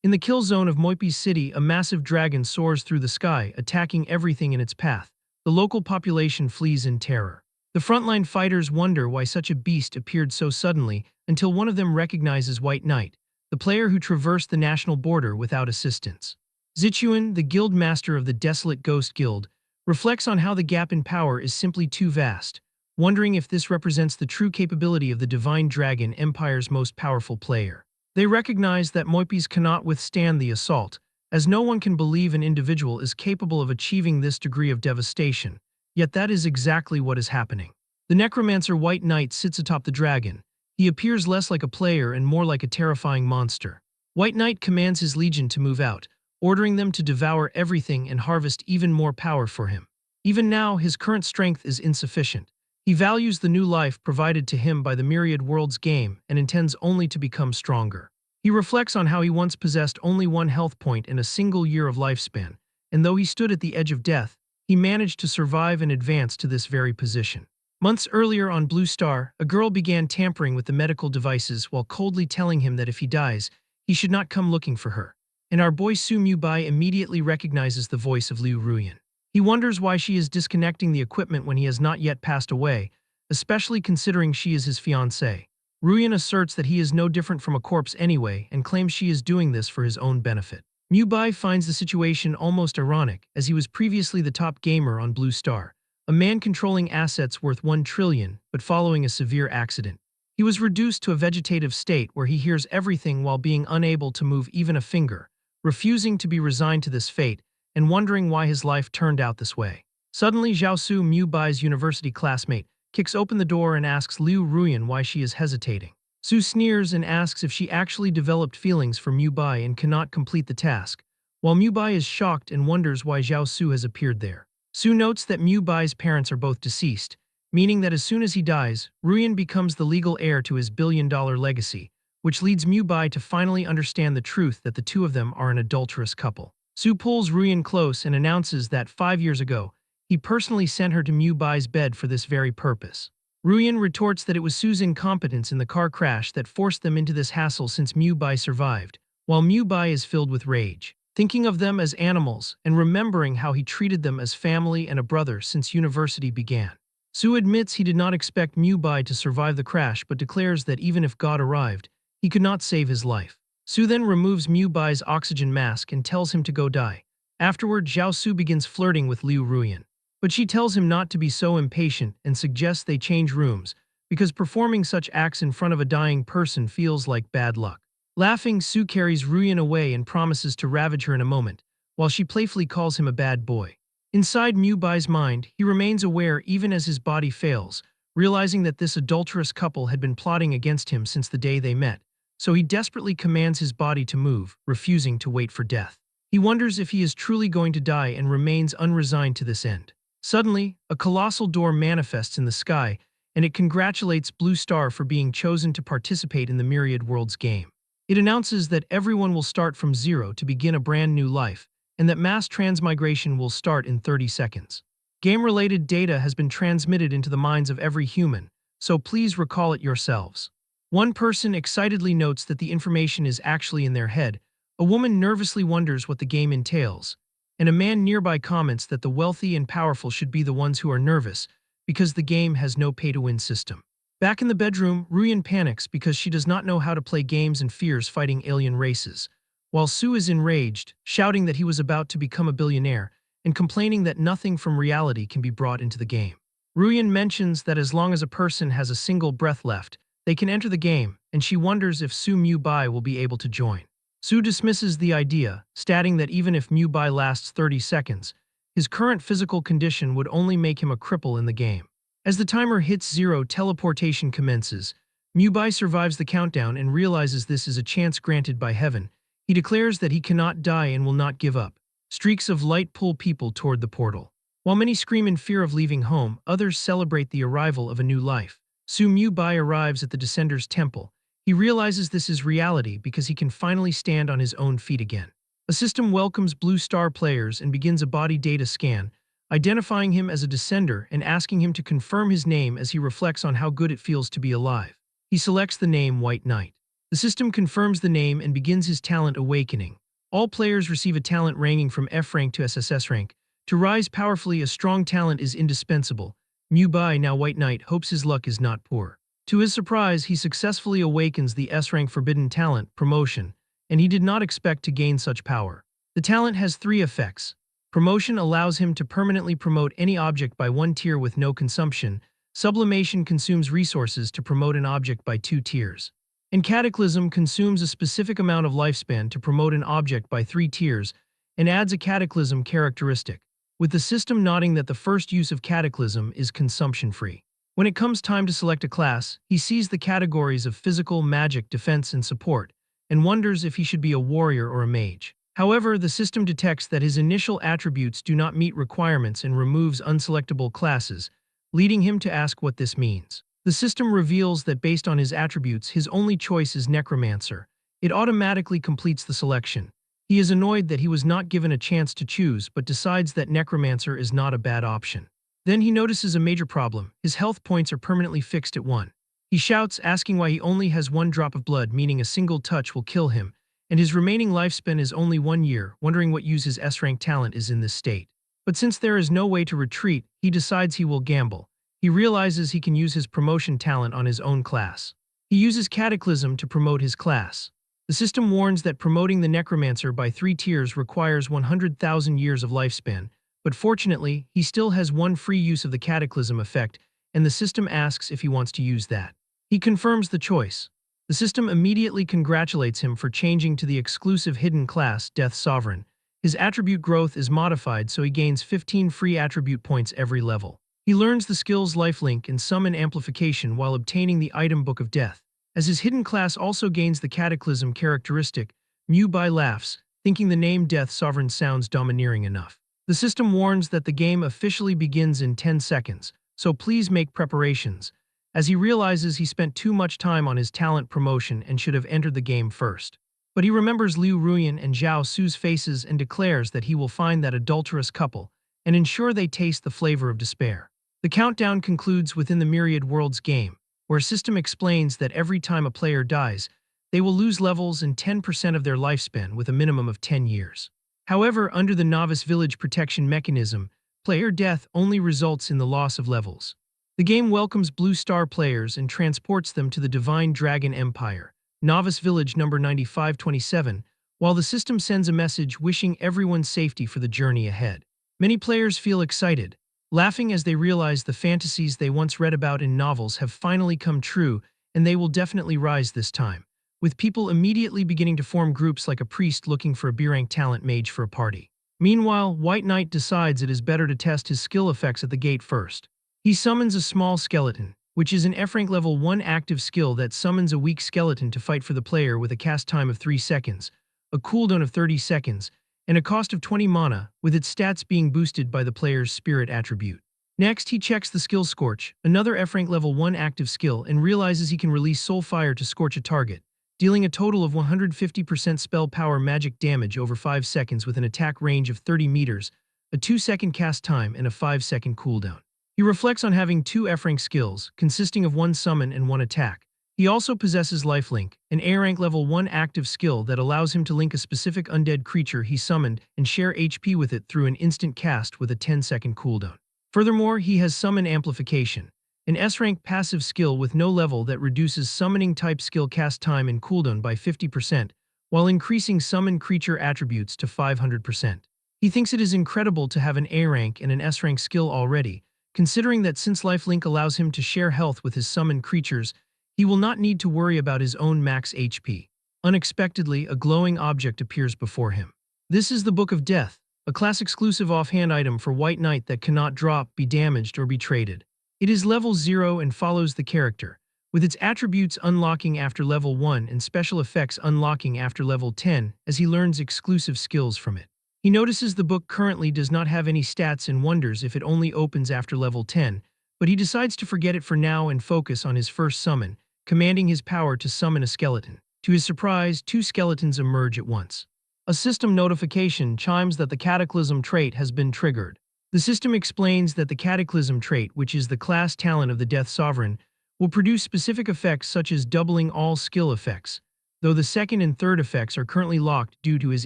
In the kill zone of Moipi's city, a massive dragon soars through the sky, attacking everything in its path. The local population flees in terror. The frontline fighters wonder why such a beast appeared so suddenly until one of them recognizes White Knight, the player who traversed the national border without assistance. Zichuan, the guild master of the desolate Ghost Guild, reflects on how the gap in power is simply too vast, wondering if this represents the true capability of the Divine Dragon Empire's most powerful player. They recognize that Moipis cannot withstand the assault, as no one can believe an individual is capable of achieving this degree of devastation, yet that is exactly what is happening. The necromancer White Knight sits atop the dragon. He appears less like a player and more like a terrifying monster. White Knight commands his legion to move out, ordering them to devour everything and harvest even more power for him. Even now, his current strength is insufficient. He values the new life provided to him by the Myriad Worlds game and intends only to become stronger. He reflects on how he once possessed only one health point in a single year of lifespan, and though he stood at the edge of death, he managed to survive and advance to this very position. Months earlier on Blue Star, a girl began tampering with the medical devices while coldly telling him that if he dies, he should not come looking for her. And our boy Su Mubai immediately recognizes the voice of Liu Ruyan. He wonders why she is disconnecting the equipment when he has not yet passed away, especially considering she is his fiancée. Ruyan asserts that he is no different from a corpse anyway and claims she is doing this for his own benefit. Mubai finds the situation almost ironic, as he was previously the top gamer on Blue Star, a man controlling assets worth 1 trillion, but following a severe accident. He was reduced to a vegetative state where he hears everything while being unable to move even a finger, refusing to be resigned to this fate, and wondering why his life turned out this way. Suddenly, Zhaosu, Mubai's university classmate, kicks open the door and asks Liu Ruyan why she is hesitating. Su sneers and asks if she actually developed feelings for Mubai and cannot complete the task, while Mubai is shocked and wonders why Zhaosu has appeared there. Su notes that Mubai's parents are both deceased, meaning that as soon as he dies, Ruyan becomes the legal heir to his billion-dollar legacy, which leads Mubai to finally understand the truth that the two of them are an adulterous couple. Su pulls Ruyan close and announces that 5 years ago, he personally sent her to Mubai's bed for this very purpose. Ruyan retorts that it was Su's incompetence in the car crash that forced them into this hassle since Mubai survived, while Mubai is filled with rage, thinking of them as animals and remembering how he treated them as family and a brother since university began. Su admits he did not expect Mubai to survive the crash but declares that even if God arrived, he could not save his life. Su then removes Mubai's oxygen mask and tells him to go die. Afterward, Zhaosu begins flirting with Liu Ruyan, but she tells him not to be so impatient and suggests they change rooms, because performing such acts in front of a dying person feels like bad luck. Laughing, Su carries Ruyan away and promises to ravage her in a moment, while she playfully calls him a bad boy. Inside Mubai's mind, he remains aware even as his body fails, realizing that this adulterous couple had been plotting against him since the day they met. So he desperately commands his body to move, refusing to wait for death. He wonders if he is truly going to die and remains unresigned to this end. Suddenly, a colossal door manifests in the sky, and it congratulates Blue Star for being chosen to participate in the Myriad Worlds game. It announces that everyone will start from zero to begin a brand new life, and that mass transmigration will start in 30 seconds. Game-related data has been transmitted into the minds of every human, so please recall it yourselves. One person excitedly notes that the information is actually in their head, a woman nervously wonders what the game entails, and a man nearby comments that the wealthy and powerful should be the ones who are nervous, because the game has no pay-to-win system. Back in the bedroom, Ruyan panics because she does not know how to play games and fears fighting alien races, while Su is enraged, shouting that he was about to become a billionaire, and complaining that nothing from reality can be brought into the game. Ruyan mentions that as long as a person has a single breath left, they can enter the game, and she wonders if Su Mubai will be able to join. Su dismisses the idea, stating that even if Mubai lasts 30 seconds, his current physical condition would only make him a cripple in the game. As the timer hits 0, teleportation commences. Mubai survives the countdown and realizes this is a chance granted by heaven. He declares that he cannot die and will not give up. Streaks of light pull people toward the portal. While many scream in fear of leaving home, others celebrate the arrival of a new life. Su Mubai arrives at the Descender's temple. He realizes this is reality because he can finally stand on his own feet again. A system welcomes Blue Star players and begins a body data scan, identifying him as a Descender and asking him to confirm his name as he reflects on how good it feels to be alive. He selects the name White Knight. The system confirms the name and begins his talent awakening. All players receive a talent ranging from F rank to SSS rank. To rise powerfully, a strong talent is indispensable. Bai, now White Knight, hopes his luck is not poor. To his surprise, he successfully awakens the S-rank Forbidden Talent, Promotion, and he did not expect to gain such power. The talent has 3 effects. Promotion allows him to permanently promote any object by 1 tier with no consumption. Sublimation consumes resources to promote an object by 2 tiers. And Cataclysm consumes a specific amount of lifespan to promote an object by 3 tiers and adds a Cataclysm characteristic, with the system noting that the first use of Cataclysm is consumption-free. When it comes time to select a class, he sees the categories of physical, magic, defense, and support, and wonders if he should be a warrior or a mage. However, the system detects that his initial attributes do not meet requirements and removes unselectable classes, leading him to ask what this means. The system reveals that based on his attributes, his only choice is Necromancer. It automatically completes the selection. He is annoyed that he was not given a chance to choose, but decides that Necromancer is not a bad option. Then he notices a major problem. His health points are permanently fixed at 1. He shouts, asking why he only has 1 drop of blood, meaning a single touch will kill him, and his remaining lifespan is only 1 year, wondering what use his S-rank talent is in this state. But since there is no way to retreat, he decides he will gamble. He realizes he can use his promotion talent on his own class. He uses Cataclysm to promote his class. The system warns that promoting the Necromancer by 3 tiers requires 100,000 years of lifespan, but fortunately, he still has 1 free use of the Cataclysm effect, and the system asks if he wants to use that. He confirms the choice. The system immediately congratulates him for changing to the exclusive hidden class, Death Sovereign. His attribute growth is modified, so he gains 15 free attribute points every level. He learns the skills Lifelink and Summon Amplification while obtaining the item Book of Death. As his hidden class also gains the Cataclysm characteristic, Bai laughs, thinking the name Death Sovereign sounds domineering enough. The system warns that the game officially begins in 10 seconds, so please make preparations, as he realizes he spent too much time on his talent promotion and should have entered the game first. But he remembers Liu Ruyan and Zhao Su's faces and declares that he will find that adulterous couple and ensure they taste the flavor of despair. The countdown concludes within the Myriad Worlds game, where a system explains that every time a player dies, they will lose levels and 10% of their lifespan with a minimum of 10 years. However, under the Novice Village protection mechanism, player death only results in the loss of levels. The game welcomes Blue Star players and transports them to the Divine Dragon Empire, Novice Village number 9527, while the system sends a message wishing everyone safety for the journey ahead. Many players feel excited, laughing as they realize the fantasies they once read about in novels have finally come true, and they will definitely rise this time, with people immediately beginning to form groups like a priest looking for a B-rank talent mage for a party. Meanwhile, White Knight decides it is better to test his skill effects at the gate first. He summons a small skeleton, which is an F-rank level 1 active skill that summons a weak skeleton to fight for the player with a cast time of 3 seconds, a cooldown of 30 seconds, and a cost of 20 mana, with its stats being boosted by the player's spirit attribute. Next, he checks the skill Scorch, another F-rank level 1 active skill, and realizes he can release Soul Fire to scorch a target, dealing a total of 150% spell power magic damage over 5 seconds with an attack range of 30 meters, a 2-second cast time, and a 5-second cooldown. He reflects on having 2 F-rank skills, consisting of 1 summon and 1 attack. He also possesses Lifelink, an A-rank level 1 active skill that allows him to link a specific undead creature he summoned and share HP with it through an instant cast with a 10-second cooldown. Furthermore, he has Summon Amplification, an S-rank passive skill with no level that reduces summoning type skill cast time and cooldown by 50%, while increasing summon creature attributes to 500%. He thinks it is incredible to have an A-rank and an S-rank skill already, considering that since Lifelink allows him to share health with his summoned creatures, he will not need to worry about his own max HP. Unexpectedly, a glowing object appears before him. This is the Book of Death, a class-exclusive offhand item for White Knight that cannot drop, be damaged, or be traded. It is level 0 and follows the character, with its attributes unlocking after level 1 and special effects unlocking after level 10 as he learns exclusive skills from it. He notices the book currently does not have any stats and wonders if it only opens after level 10, but he decides to forget it for now and focus on his first summon, commanding his power to summon a skeleton. To his surprise, 2 skeletons emerge at once. A system notification chimes that the Cataclysm trait has been triggered. The system explains that the Cataclysm trait, which is the class talent of the Death Sovereign, will produce specific effects such as doubling all skill effects, though the second and third effects are currently locked due to his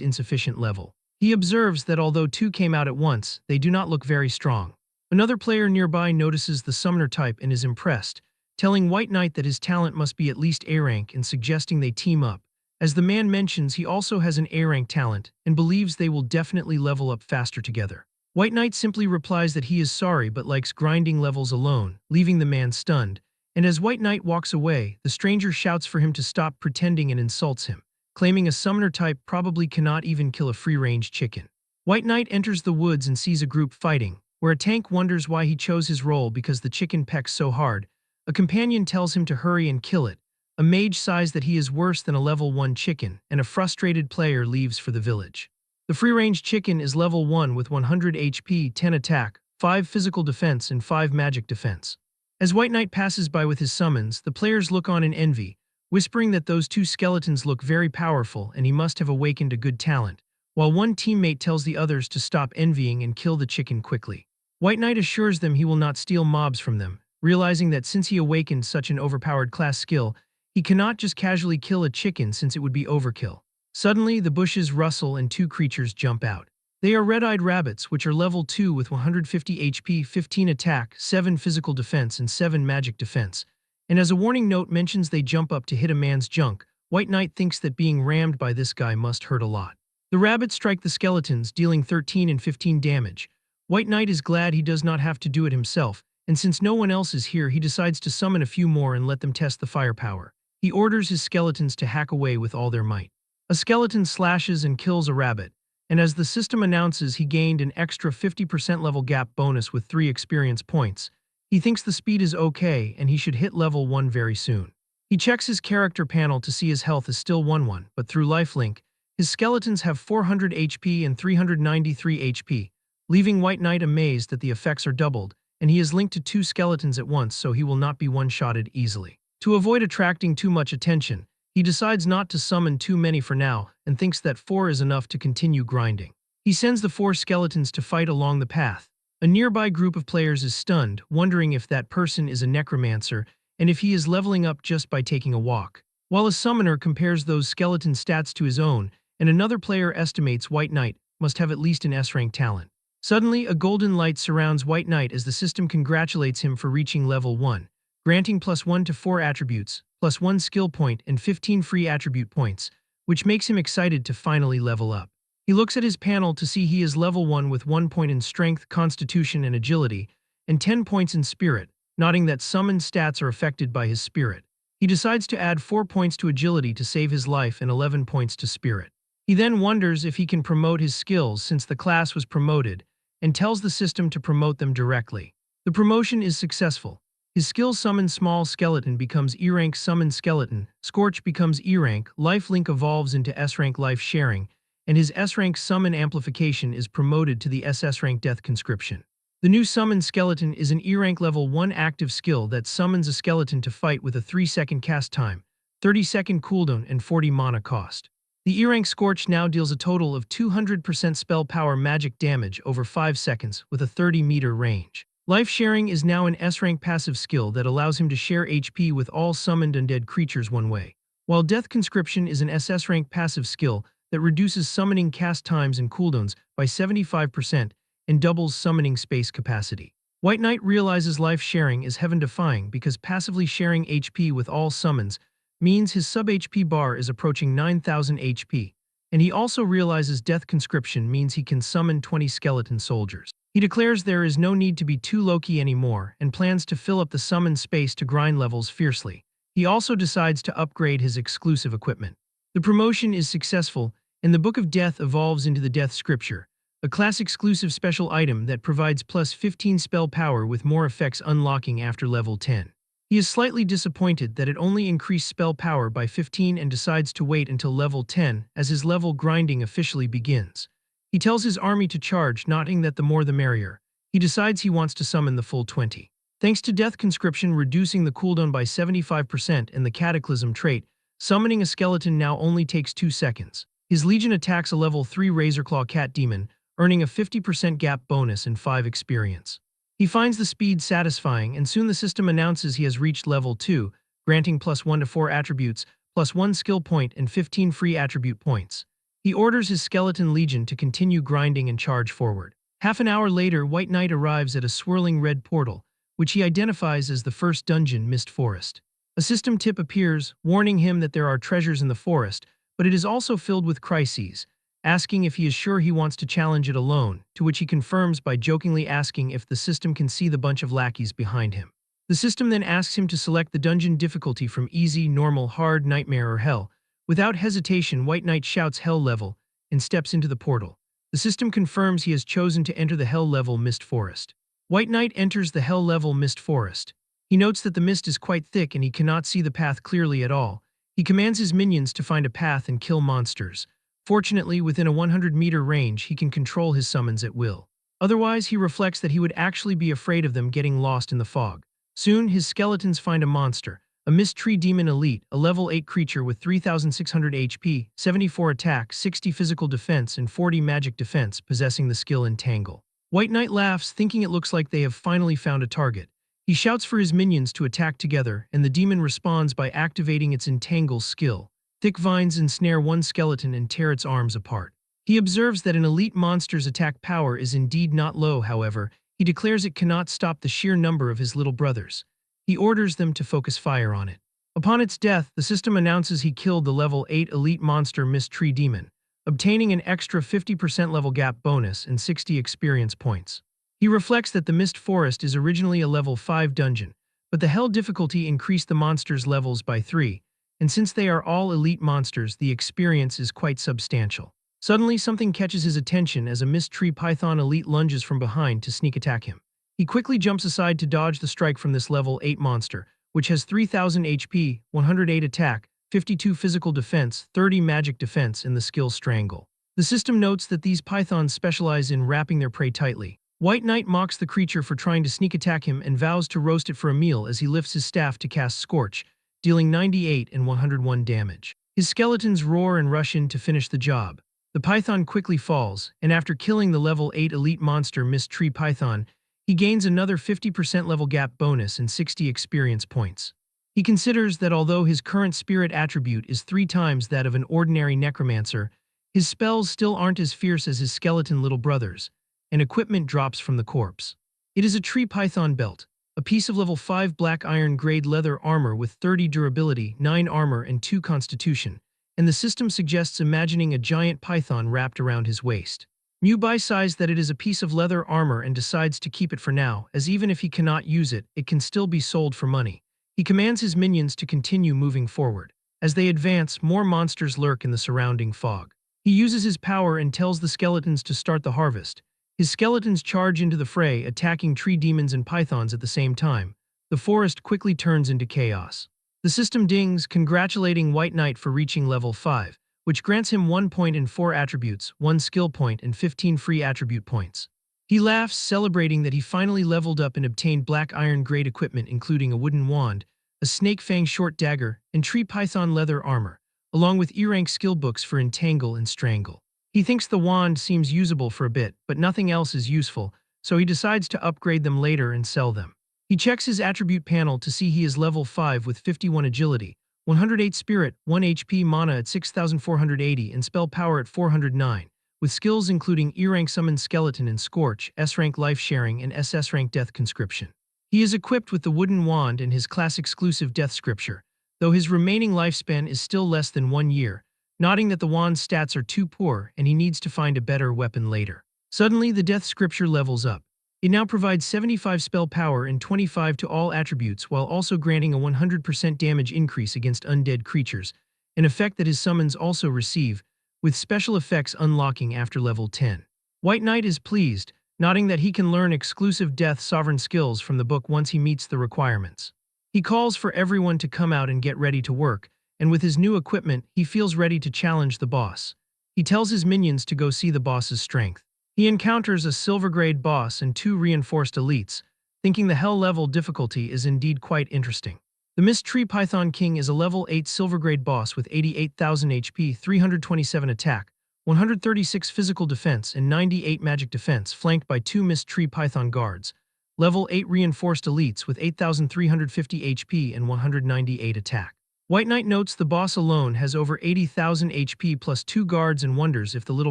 insufficient level. He observes that although two came out at once, they do not look very strong. Another player nearby notices the summoner type and is impressed, telling White Knight that his talent must be at least A rank and suggesting they team up. As the man mentions, he also has an A rank talent and believes they will definitely level up faster together. White Knight simply replies that he is sorry but likes grinding levels alone, leaving the man stunned, and as White Knight walks away, the stranger shouts for him to stop pretending and insults him, claiming a summoner type probably cannot even kill a free-range chicken. White Knight enters the woods and sees a group fighting, where a tank wonders why he chose his role because the chicken pecks so hard. A companion tells him to hurry and kill it. A mage sighs that he is worse than a level 1 chicken, and a frustrated player leaves for the village. The free-range chicken is level 1 with 100 HP, 10 attack, 5 physical defense, and 5 magic defense. As White Knight passes by with his summons, the players look on in envy, whispering that those two skeletons look very powerful and he must have awakened a good talent, while one teammate tells the others to stop envying and kill the chicken quickly. White Knight assures them he will not steal mobs from them, realizing that since he awakened such an overpowered class skill, he cannot just casually kill a chicken since it would be overkill. Suddenly, the bushes rustle and two creatures jump out. They are red-eyed rabbits, which are level 2 with 150 HP, 15 attack, 7 physical defense, and 7 magic defense. And as a warning note mentions they jump up to hit a man's junk, White Knight thinks that being rammed by this guy must hurt a lot. The rabbits strike the skeletons, dealing 13 and 15 damage. White Knight is glad he does not have to do it himself, and since no one else is here, he decides to summon a few more and let them test the firepower. He orders his skeletons to hack away with all their might. A skeleton slashes and kills a rabbit, and as the system announces he gained an extra 50% level gap bonus with 3 experience points, he thinks the speed is okay and he should hit level 1 very soon. He checks his character panel to see his health is still 1-1, but through lifelink, his skeletons have 400 HP and 393 HP, leaving White Knight amazed that the effects are doubled, and he is linked to 2 skeletons at once so he will not be one-shotted easily. To avoid attracting too much attention, he decides not to summon too many for now and thinks that 4 is enough to continue grinding. He sends the 4 skeletons to fight along the path. A nearby group of players is stunned, wondering if that person is a necromancer and if he is leveling up just by taking a walk. While a summoner compares those skeleton stats to his own, and another player estimates White Knight must have at least an S-rank talent. Suddenly, a golden light surrounds White Knight as the system congratulates him for reaching level 1. Granting +1 to 4 attributes, +1 skill point, and 15 free attribute points, which makes him excited to finally level up. He looks at his panel to see he is level 1 with 1 point in strength, constitution, and agility, and 10 points in spirit, noting that summon stats are affected by his spirit. He decides to add 4 points to agility to save his life and 11 points to spirit. He then wonders if he can promote his skills since the class was promoted, and tells the system to promote them directly. The promotion is successful. His skill Summon Small Skeleton becomes E-rank Summon Skeleton, Scorch becomes E-rank, Lifelink evolves into S-rank Life Sharing, and his S-rank Summon Amplification is promoted to the SS-rank Death Conscription. The new Summon Skeleton is an E-rank level 1 active skill that summons a skeleton to fight with a 3-second cast time, 30-second cooldown, and 40 mana cost. The E-rank Scorch now deals a total of 200% spell power magic damage over 5 seconds with a 30-meter range. Life Sharing is now an S-rank passive skill that allows him to share HP with all summoned undead creatures one way, while Death Conscription is an SS-rank passive skill that reduces summoning cast times and cooldowns by 75% and doubles summoning space capacity. White Knight realizes Life Sharing is heaven-defying because passively sharing HP with all summons means his sub-HP bar is approaching 9,000 HP, and he also realizes Death Conscription means he can summon 20 skeleton soldiers. He declares there is no need to be too low-key anymore and plans to fill up the summon space to grind levels fiercely. He also decides to upgrade his exclusive equipment. The promotion is successful, and the Book of Death evolves into the Death Scripture, a class-exclusive special item that provides plus 15 spell power with more effects unlocking after level 10. He is slightly disappointed that it only increased spell power by 15 and decides to wait until level 10 as his level grinding officially begins. He tells his army to charge, noting that the more the merrier. He decides he wants to summon the full 20. Thanks to Death Conscription reducing the cooldown by 75% and the Cataclysm trait, summoning a skeleton now only takes 2 seconds. His legion attacks a level 3 Razorclaw Cat Demon, earning a 50% gap bonus and 5 experience. He finds the speed satisfying, and soon the system announces he has reached level 2, granting +1 to 4 attributes, plus 1 skill point and 15 free attribute points. He orders his skeleton legion to continue grinding and charge forward. Half an hour later, White Knight arrives at a swirling red portal, which he identifies as the first dungeon, Mist Forest. A system tip appears, warning him that there are treasures in the forest, but it is also filled with crises, asking if he is sure he wants to challenge it alone, to which he confirms by jokingly asking if the system can see the bunch of lackeys behind him. The system then asks him to select the dungeon difficulty from easy, normal, hard, nightmare, or hell. Without hesitation, White Knight shouts hell level and steps into the portal. The system confirms he has chosen to enter the hell level Mist Forest. White Knight enters the hell level Mist Forest. He notes that the mist is quite thick and he cannot see the path clearly at all. He commands his minions to find a path and kill monsters. Fortunately, within a 100-meter range, he can control his summons at will. Otherwise, he reflects that he would actually be afraid of them getting lost in the fog. Soon, his skeletons find a monster, a Mist Tree Demon Elite, a level 8 creature with 3,600 HP, 74 attack, 60 physical defense, and 40 magic defense, possessing the skill Entangle. White Knight laughs, thinking it looks like they have finally found a target. He shouts for his minions to attack together, and the demon responds by activating its Entangle skill. Thick vines ensnare one skeleton and tear its arms apart. He observes that an elite monster's attack power is indeed not low, however. He declares it cannot stop the sheer number of his little brothers. He orders them to focus fire on it. Upon its death, the system announces he killed the level 8 elite monster Mist Tree Demon, obtaining an extra 50% level gap bonus and 60 experience points. He reflects that the Mist Forest is originally a level 5 dungeon, but the hell difficulty increased the monsters' levels by 3, and since they are all elite monsters, the experience is quite substantial. Suddenly, something catches his attention as a Mist Tree Python elite lunges from behind to sneak attack him. He quickly jumps aside to dodge the strike from this level 8 monster, which has 3,000 HP, 108 attack, 52 physical defense, 30 magic defense, and the skill Strangle. The system notes that these pythons specialize in wrapping their prey tightly. White Knight mocks the creature for trying to sneak attack him and vows to roast it for a meal as he lifts his staff to cast Scorch, dealing 98 and 101 damage. His skeletons roar and rush in to finish the job. The python quickly falls, and after killing the level 8 elite monster Mist Tree Python, he gains another 50% level gap bonus and 60 experience points. He considers that although his current spirit attribute is 3 times that of an ordinary necromancer, his spells still aren't as fierce as his skeleton little brothers, and equipment drops from the corpse. It is a tree python belt, a piece of level 5 black iron grade leather armor with 30 durability, 9 armor, and 2 constitution, and the system suggests imagining a giant python wrapped around his waist. Mubai sighs that it is a piece of leather armor and decides to keep it for now, as even if he cannot use it, it can still be sold for money. He commands his minions to continue moving forward. As they advance, more monsters lurk in the surrounding fog. He uses his power and tells the skeletons to start the harvest. His skeletons charge into the fray, attacking tree demons and pythons at the same time. The forest quickly turns into chaos. The system dings, congratulating White Knight for reaching level 5, which grants him 1 point and 4 attributes, 1 skill point, and 15 free attribute points. He laughs, celebrating that he finally leveled up and obtained black iron grade equipment including a wooden wand, a snake fang short dagger, and tree python leather armor, along with E-rank skill books for Entangle and Strangle. He thinks the wand seems usable for a bit, but nothing else is useful, so he decides to upgrade them later and sell them. He checks his attribute panel to see he is level 5 with 51 agility, 108 spirit, 1 HP mana at 6,480, and spell power at 409, with skills including E-rank Summon Skeleton and Scorch, S-rank Life Sharing, and SS-rank Death Conscription. He is equipped with the wooden wand and his class-exclusive Death Scripture, though his remaining lifespan is still less than 1 year, noting that the wand's stats are too poor and he needs to find a better weapon later. Suddenly, the Death Scripture levels up. It now provides 75 spell power and 25 to all attributes while also granting a 100% damage increase against undead creatures, an effect that his summons also receive, with special effects unlocking after level 10. White Knight is pleased, noting that he can learn exclusive Death Sovereign skills from the book once he meets the requirements. He calls for everyone to come out and get ready to work, and with his new equipment, he feels ready to challenge the boss. He tells his minions to go see the boss's strength. He encounters a silver-grade boss and 2 reinforced elites, thinking the hell level difficulty is indeed quite interesting. The Mist Tree Python King is a level 8 silver-grade boss with 88,000 HP, 327 attack, 136 physical defense, and 98 magic defense, flanked by 2 Mist Tree Python guards, level 8 reinforced elites with 8,350 HP and 198 attack. White Knight notes the boss alone has over 80,000 HP plus 2 guards and wonders if the little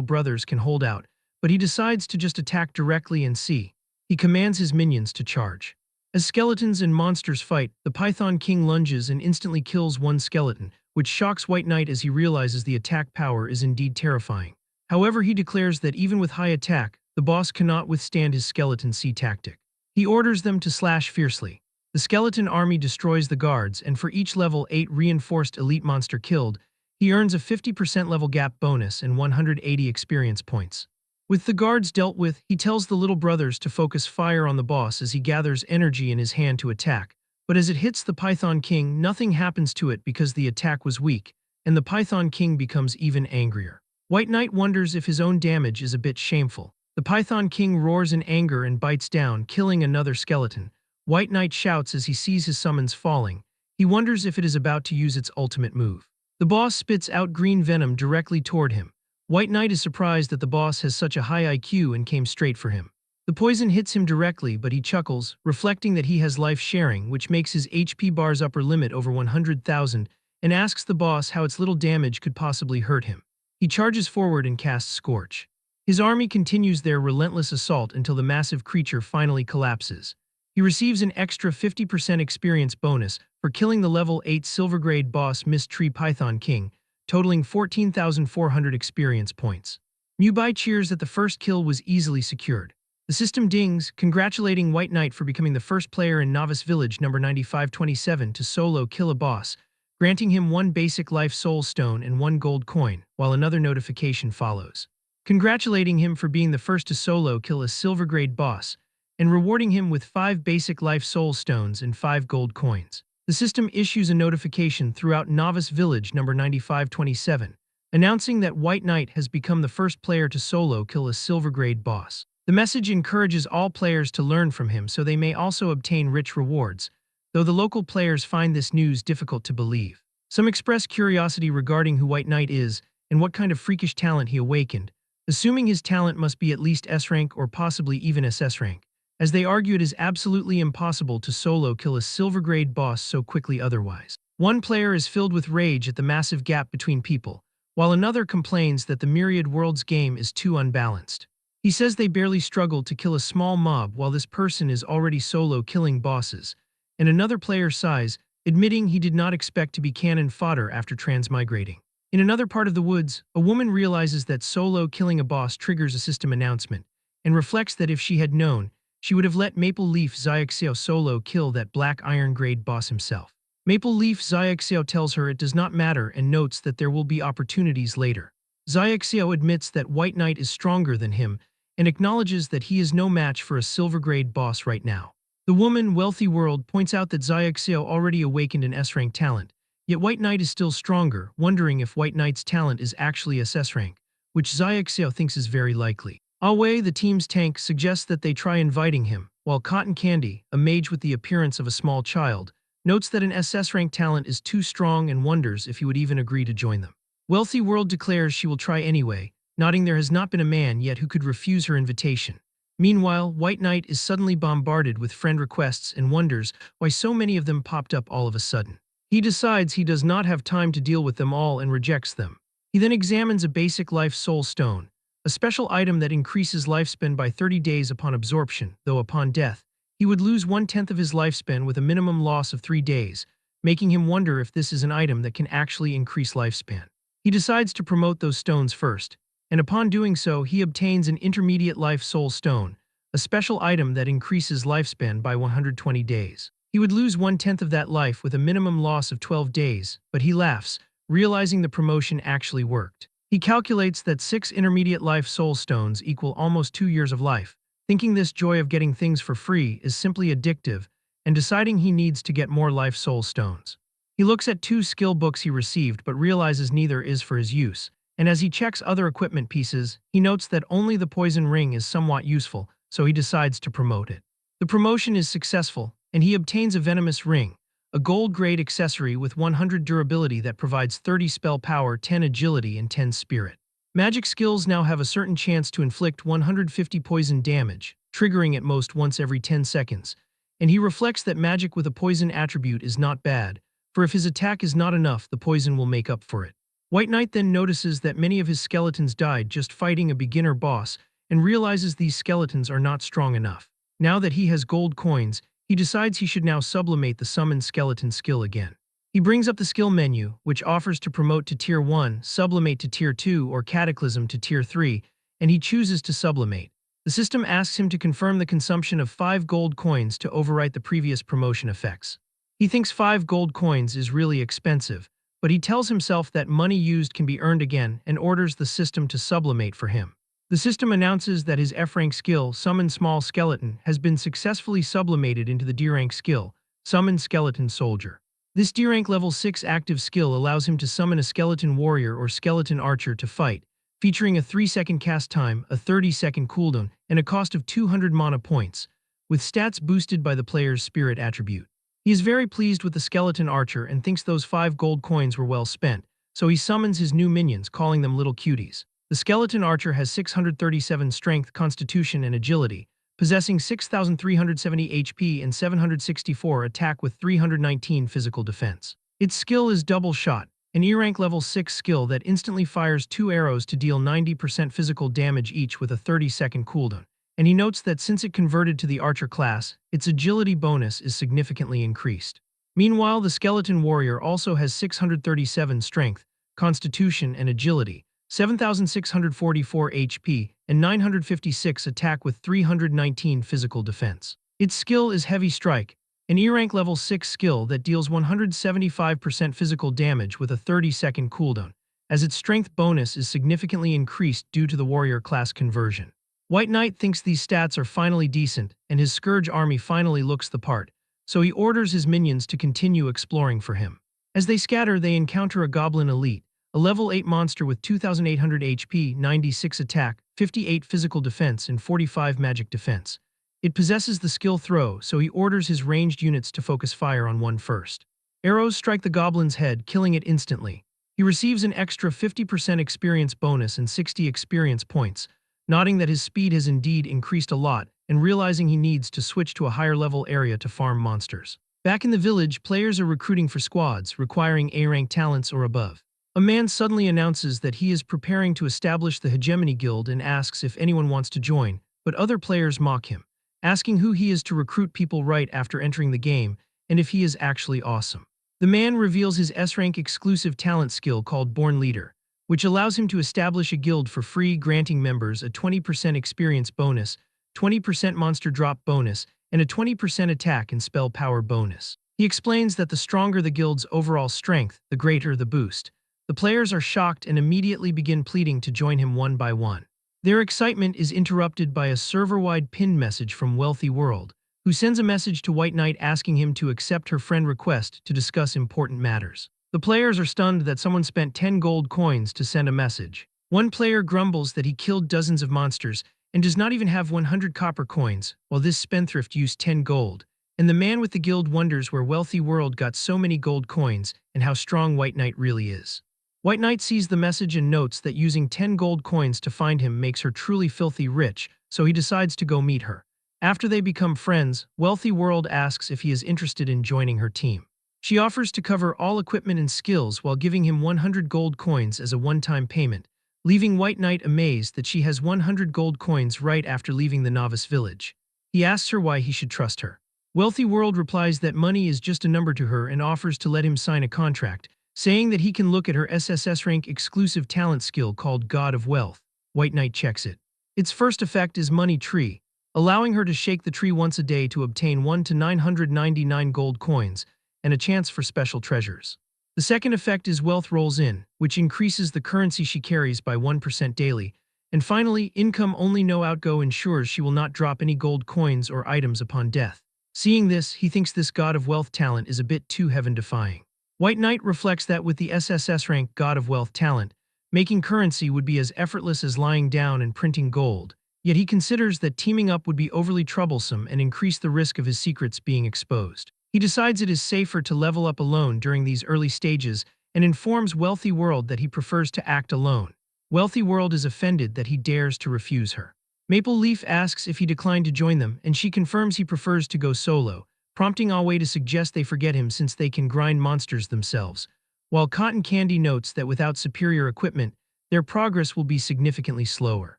brothers can hold out, but he decides to just attack directly and see. He commands his minions to charge. As skeletons and monsters fight, the Python King lunges and instantly kills one skeleton, which shocks White Knight as he realizes the attack power is indeed terrifying. However, he declares that even with high attack, the boss cannot withstand his skeleton sea tactic. He orders them to slash fiercely. The skeleton army destroys the guards, and for each level 8 reinforced elite monster killed, he earns a 50% level gap bonus and 180 experience points. With the guards dealt with, he tells the little brothers to focus fire on the boss as he gathers energy in his hand to attack. But as it hits the Python King, nothing happens to it because the attack was weak, and the Python King becomes even angrier. White Knight wonders if his own damage is a bit shameful. The Python King roars in anger and bites down, killing another skeleton. White Knight shouts as he sees his summons falling. He wonders if it is about to use its ultimate move. The boss spits out green venom directly toward him. White Knight is surprised that the boss has such a high IQ and came straight for him. The poison hits him directly, but he chuckles, reflecting that he has life sharing, which makes his HP bar's upper limit over 100,000, and asks the boss how its little damage could possibly hurt him. He charges forward and casts Scorch. His army continues their relentless assault until the massive creature finally collapses. He receives an extra 50% experience bonus for killing the level 8 Silvergrade boss Mist Tree Python King, totaling 14,400 experience points. Mubai cheers that the first kill was easily secured. The system dings, congratulating White Knight for becoming the first player in Novice Village number 9527 to solo kill a boss, granting him 1 basic life soul stone and 1 gold coin, while another notification follows, congratulating him for being the first to solo kill a Silvergrade boss, and rewarding him with 5 basic life soul stones and 5 gold coins. The system issues a notification throughout Novice Village number 9527, announcing that White Knight has become the first player to solo kill a Silvergrade boss. The message encourages all players to learn from him so they may also obtain rich rewards, though the local players find this news difficult to believe. Some express curiosity regarding who White Knight is and what kind of freakish talent he awakened, assuming his talent must be at least S rank or possibly even SS rank, as they argue it is absolutely impossible to solo kill a Silvergrade boss so quickly otherwise. One player is filled with rage at the massive gap between people, while another complains that the Myriad Worlds game is too unbalanced. He says they barely struggled to kill a small mob while this person is already solo killing bosses, and another player sighs, admitting he did not expect to be cannon fodder after transmigrating. In another part of the woods, a woman realizes that solo killing a boss triggers a system announcement, and reflects that if she had known, she would have let Maple Leaf Xiaoxiao solo kill that Black Iron Grade boss himself. Maple Leaf Xiaoxiao tells her it does not matter and notes that there will be opportunities later. Xiaoxiao admits that White Knight is stronger than him and acknowledges that he is no match for a Silvergrade boss right now. The woman, Wealthy World, points out that Xiaoxiao already awakened an S-rank talent, yet White Knight is still stronger, wondering if White Knight's talent is actually SS rank, which Xiaoxiao thinks is very likely. Away, the team's tank, suggests that they try inviting him, while Cotton Candy, a mage with the appearance of a small child, notes that an SS rank talent is too strong and wonders if he would even agree to join them. Wealthy World declares she will try anyway, nodding there has not been a man yet who could refuse her invitation. Meanwhile, White Knight is suddenly bombarded with friend requests and wonders why so many of them popped up all of a sudden. He decides he does not have time to deal with them all and rejects them. He then examines a basic life soul stone, a special item that increases lifespan by 30 days upon absorption, though upon death, he would lose 1/10 of his lifespan with a minimum loss of 3 days, making him wonder if this is an item that can actually increase lifespan. He decides to promote those stones first, and upon doing so he obtains an intermediate life soul stone, a special item that increases lifespan by 120 days. He would lose 1/10 of that life with a minimum loss of 12 days, but he laughs, realizing the promotion actually worked. He calculates that 6 intermediate life soul stones equal almost 2 years of life, thinking this joy of getting things for free is simply addictive, and deciding he needs to get more life soul stones. He looks at 2 skill books he received but realizes neither is for his use, and as he checks other equipment pieces, he notes that only the poison ring is somewhat useful, so he decides to promote it. The promotion is successful, and he obtains a venomous ring, a gold-grade accessory with 100 durability that provides 30 spell power, 10 agility, and 10 spirit. Magic skills now have a certain chance to inflict 150 poison damage, triggering at most once every 10 seconds, and he reflects that magic with a poison attribute is not bad, for if his attack is not enough, the poison will make up for it. White Knight then notices that many of his skeletons died just fighting a beginner boss and realizes these skeletons are not strong enough. Now that he has gold coins, he decides he should now sublimate the summon skeleton skill again. He brings up the skill menu, which offers to promote to Tier 1, sublimate to Tier 2, or cataclysm to Tier 3, and he chooses to sublimate. The system asks him to confirm the consumption of 5 gold coins to overwrite the previous promotion effects. He thinks 5 gold coins is really expensive, but he tells himself that money used can be earned again and orders the system to sublimate for him. The system announces that his F-rank skill, Summon Small Skeleton, has been successfully sublimated into the D-rank skill, Summon Skeleton Soldier. This D-rank level 6 active skill allows him to summon a skeleton warrior or skeleton archer to fight, featuring a 3-second cast time, a 30-second cooldown, and a cost of 200 mana points, with stats boosted by the player's spirit attribute. He is very pleased with the skeleton archer and thinks those 5 gold coins were well spent, so he summons his new minions, calling them little cuties. The skeleton archer has 637 strength, constitution, and agility, possessing 6,370 HP and 764 attack with 319 physical defense. Its skill is Double Shot, an E-rank level 6 skill that instantly fires 2 arrows to deal 90% physical damage each with a 30-second cooldown. And he notes that since it converted to the archer class, its agility bonus is significantly increased. Meanwhile, the skeleton warrior also has 637 strength, constitution, and agility, 7,644 HP, and 956 attack with 319 physical defense. Its skill is Heavy Strike, an E-rank level 6 skill that deals 175% physical damage with a 30-second cooldown, as its strength bonus is significantly increased due to the warrior class conversion. White Knight thinks these stats are finally decent, and his Scourge army finally looks the part, so he orders his minions to continue exploring for him. As they scatter, they encounter a Goblin Elite, a level 8 monster with 2,800 HP, 96 attack, 58 physical defense, and 45 magic defense. It possesses the skill Throw, so he orders his ranged units to focus fire on one first. Arrows strike the goblin's head, killing it instantly. He receives an extra 50% experience bonus and 60 experience points, noting that his speed has indeed increased a lot and realizing he needs to switch to a higher level area to farm monsters. Back in the village, players are recruiting for squads requiring A-rank talents or above. A man suddenly announces that he is preparing to establish the Hegemony Guild and asks if anyone wants to join, but other players mock him, asking who he is to recruit people right after entering the game and if he is actually awesome. The man reveals his S-rank exclusive talent skill called Born Leader, which allows him to establish a guild for free, granting members a 20% experience bonus, 20% monster drop bonus, and a 20% attack and spell power bonus. He explains that the stronger the guild's overall strength, the greater the boost. The players are shocked and immediately begin pleading to join him one by one. Their excitement is interrupted by a server-wide pinned message from Wealthy World, who sends a message to White Knight asking him to accept her friend request to discuss important matters. The players are stunned that someone spent 10 gold coins to send a message. One player grumbles that he killed dozens of monsters and does not even have 100 copper coins, while this spendthrift used 10 gold. And the man with the guild wonders where Wealthy World got so many gold coins and how strong White Knight really is. White Knight sees the message and notes that using 10 gold coins to find him makes her truly filthy rich, so he decides to go meet her. After they become friends, Wealthy World asks if he is interested in joining her team. She offers to cover all equipment and skills while giving him 100 gold coins as a one-time payment, leaving White Knight amazed that she has 100 gold coins right after leaving the novice village. He asks her why he should trust her. Wealthy World replies that money is just a number to her and offers to let him sign a contract, saying that he can look at her SSS rank exclusive talent skill called God of Wealth. White Knight checks it. Its first effect is Money Tree, allowing her to shake the tree once a day to obtain 1 to 999 gold coins, and a chance for special treasures. The second effect is Wealth Rolls In, which increases the currency she carries by 1% daily. And finally, Income Only No Outgo ensures she will not drop any gold coins or items upon death. Seeing this, he thinks this God of Wealth talent is a bit too heaven-defying. White Knight reflects that with the SSS rank God of Wealth talent, making currency would be as effortless as lying down and printing gold, yet he considers that teaming up would be overly troublesome and increase the risk of his secrets being exposed. He decides it is safer to level up alone during these early stages and informs Wealthy World that he prefers to act alone. Wealthy World is offended that he dares to refuse her. Maple Leaf asks if he declined to join them, and she confirms he prefers to go solo, prompting Away to suggest they forget him since they can grind monsters themselves, while Cotton Candy notes that without superior equipment, their progress will be significantly slower.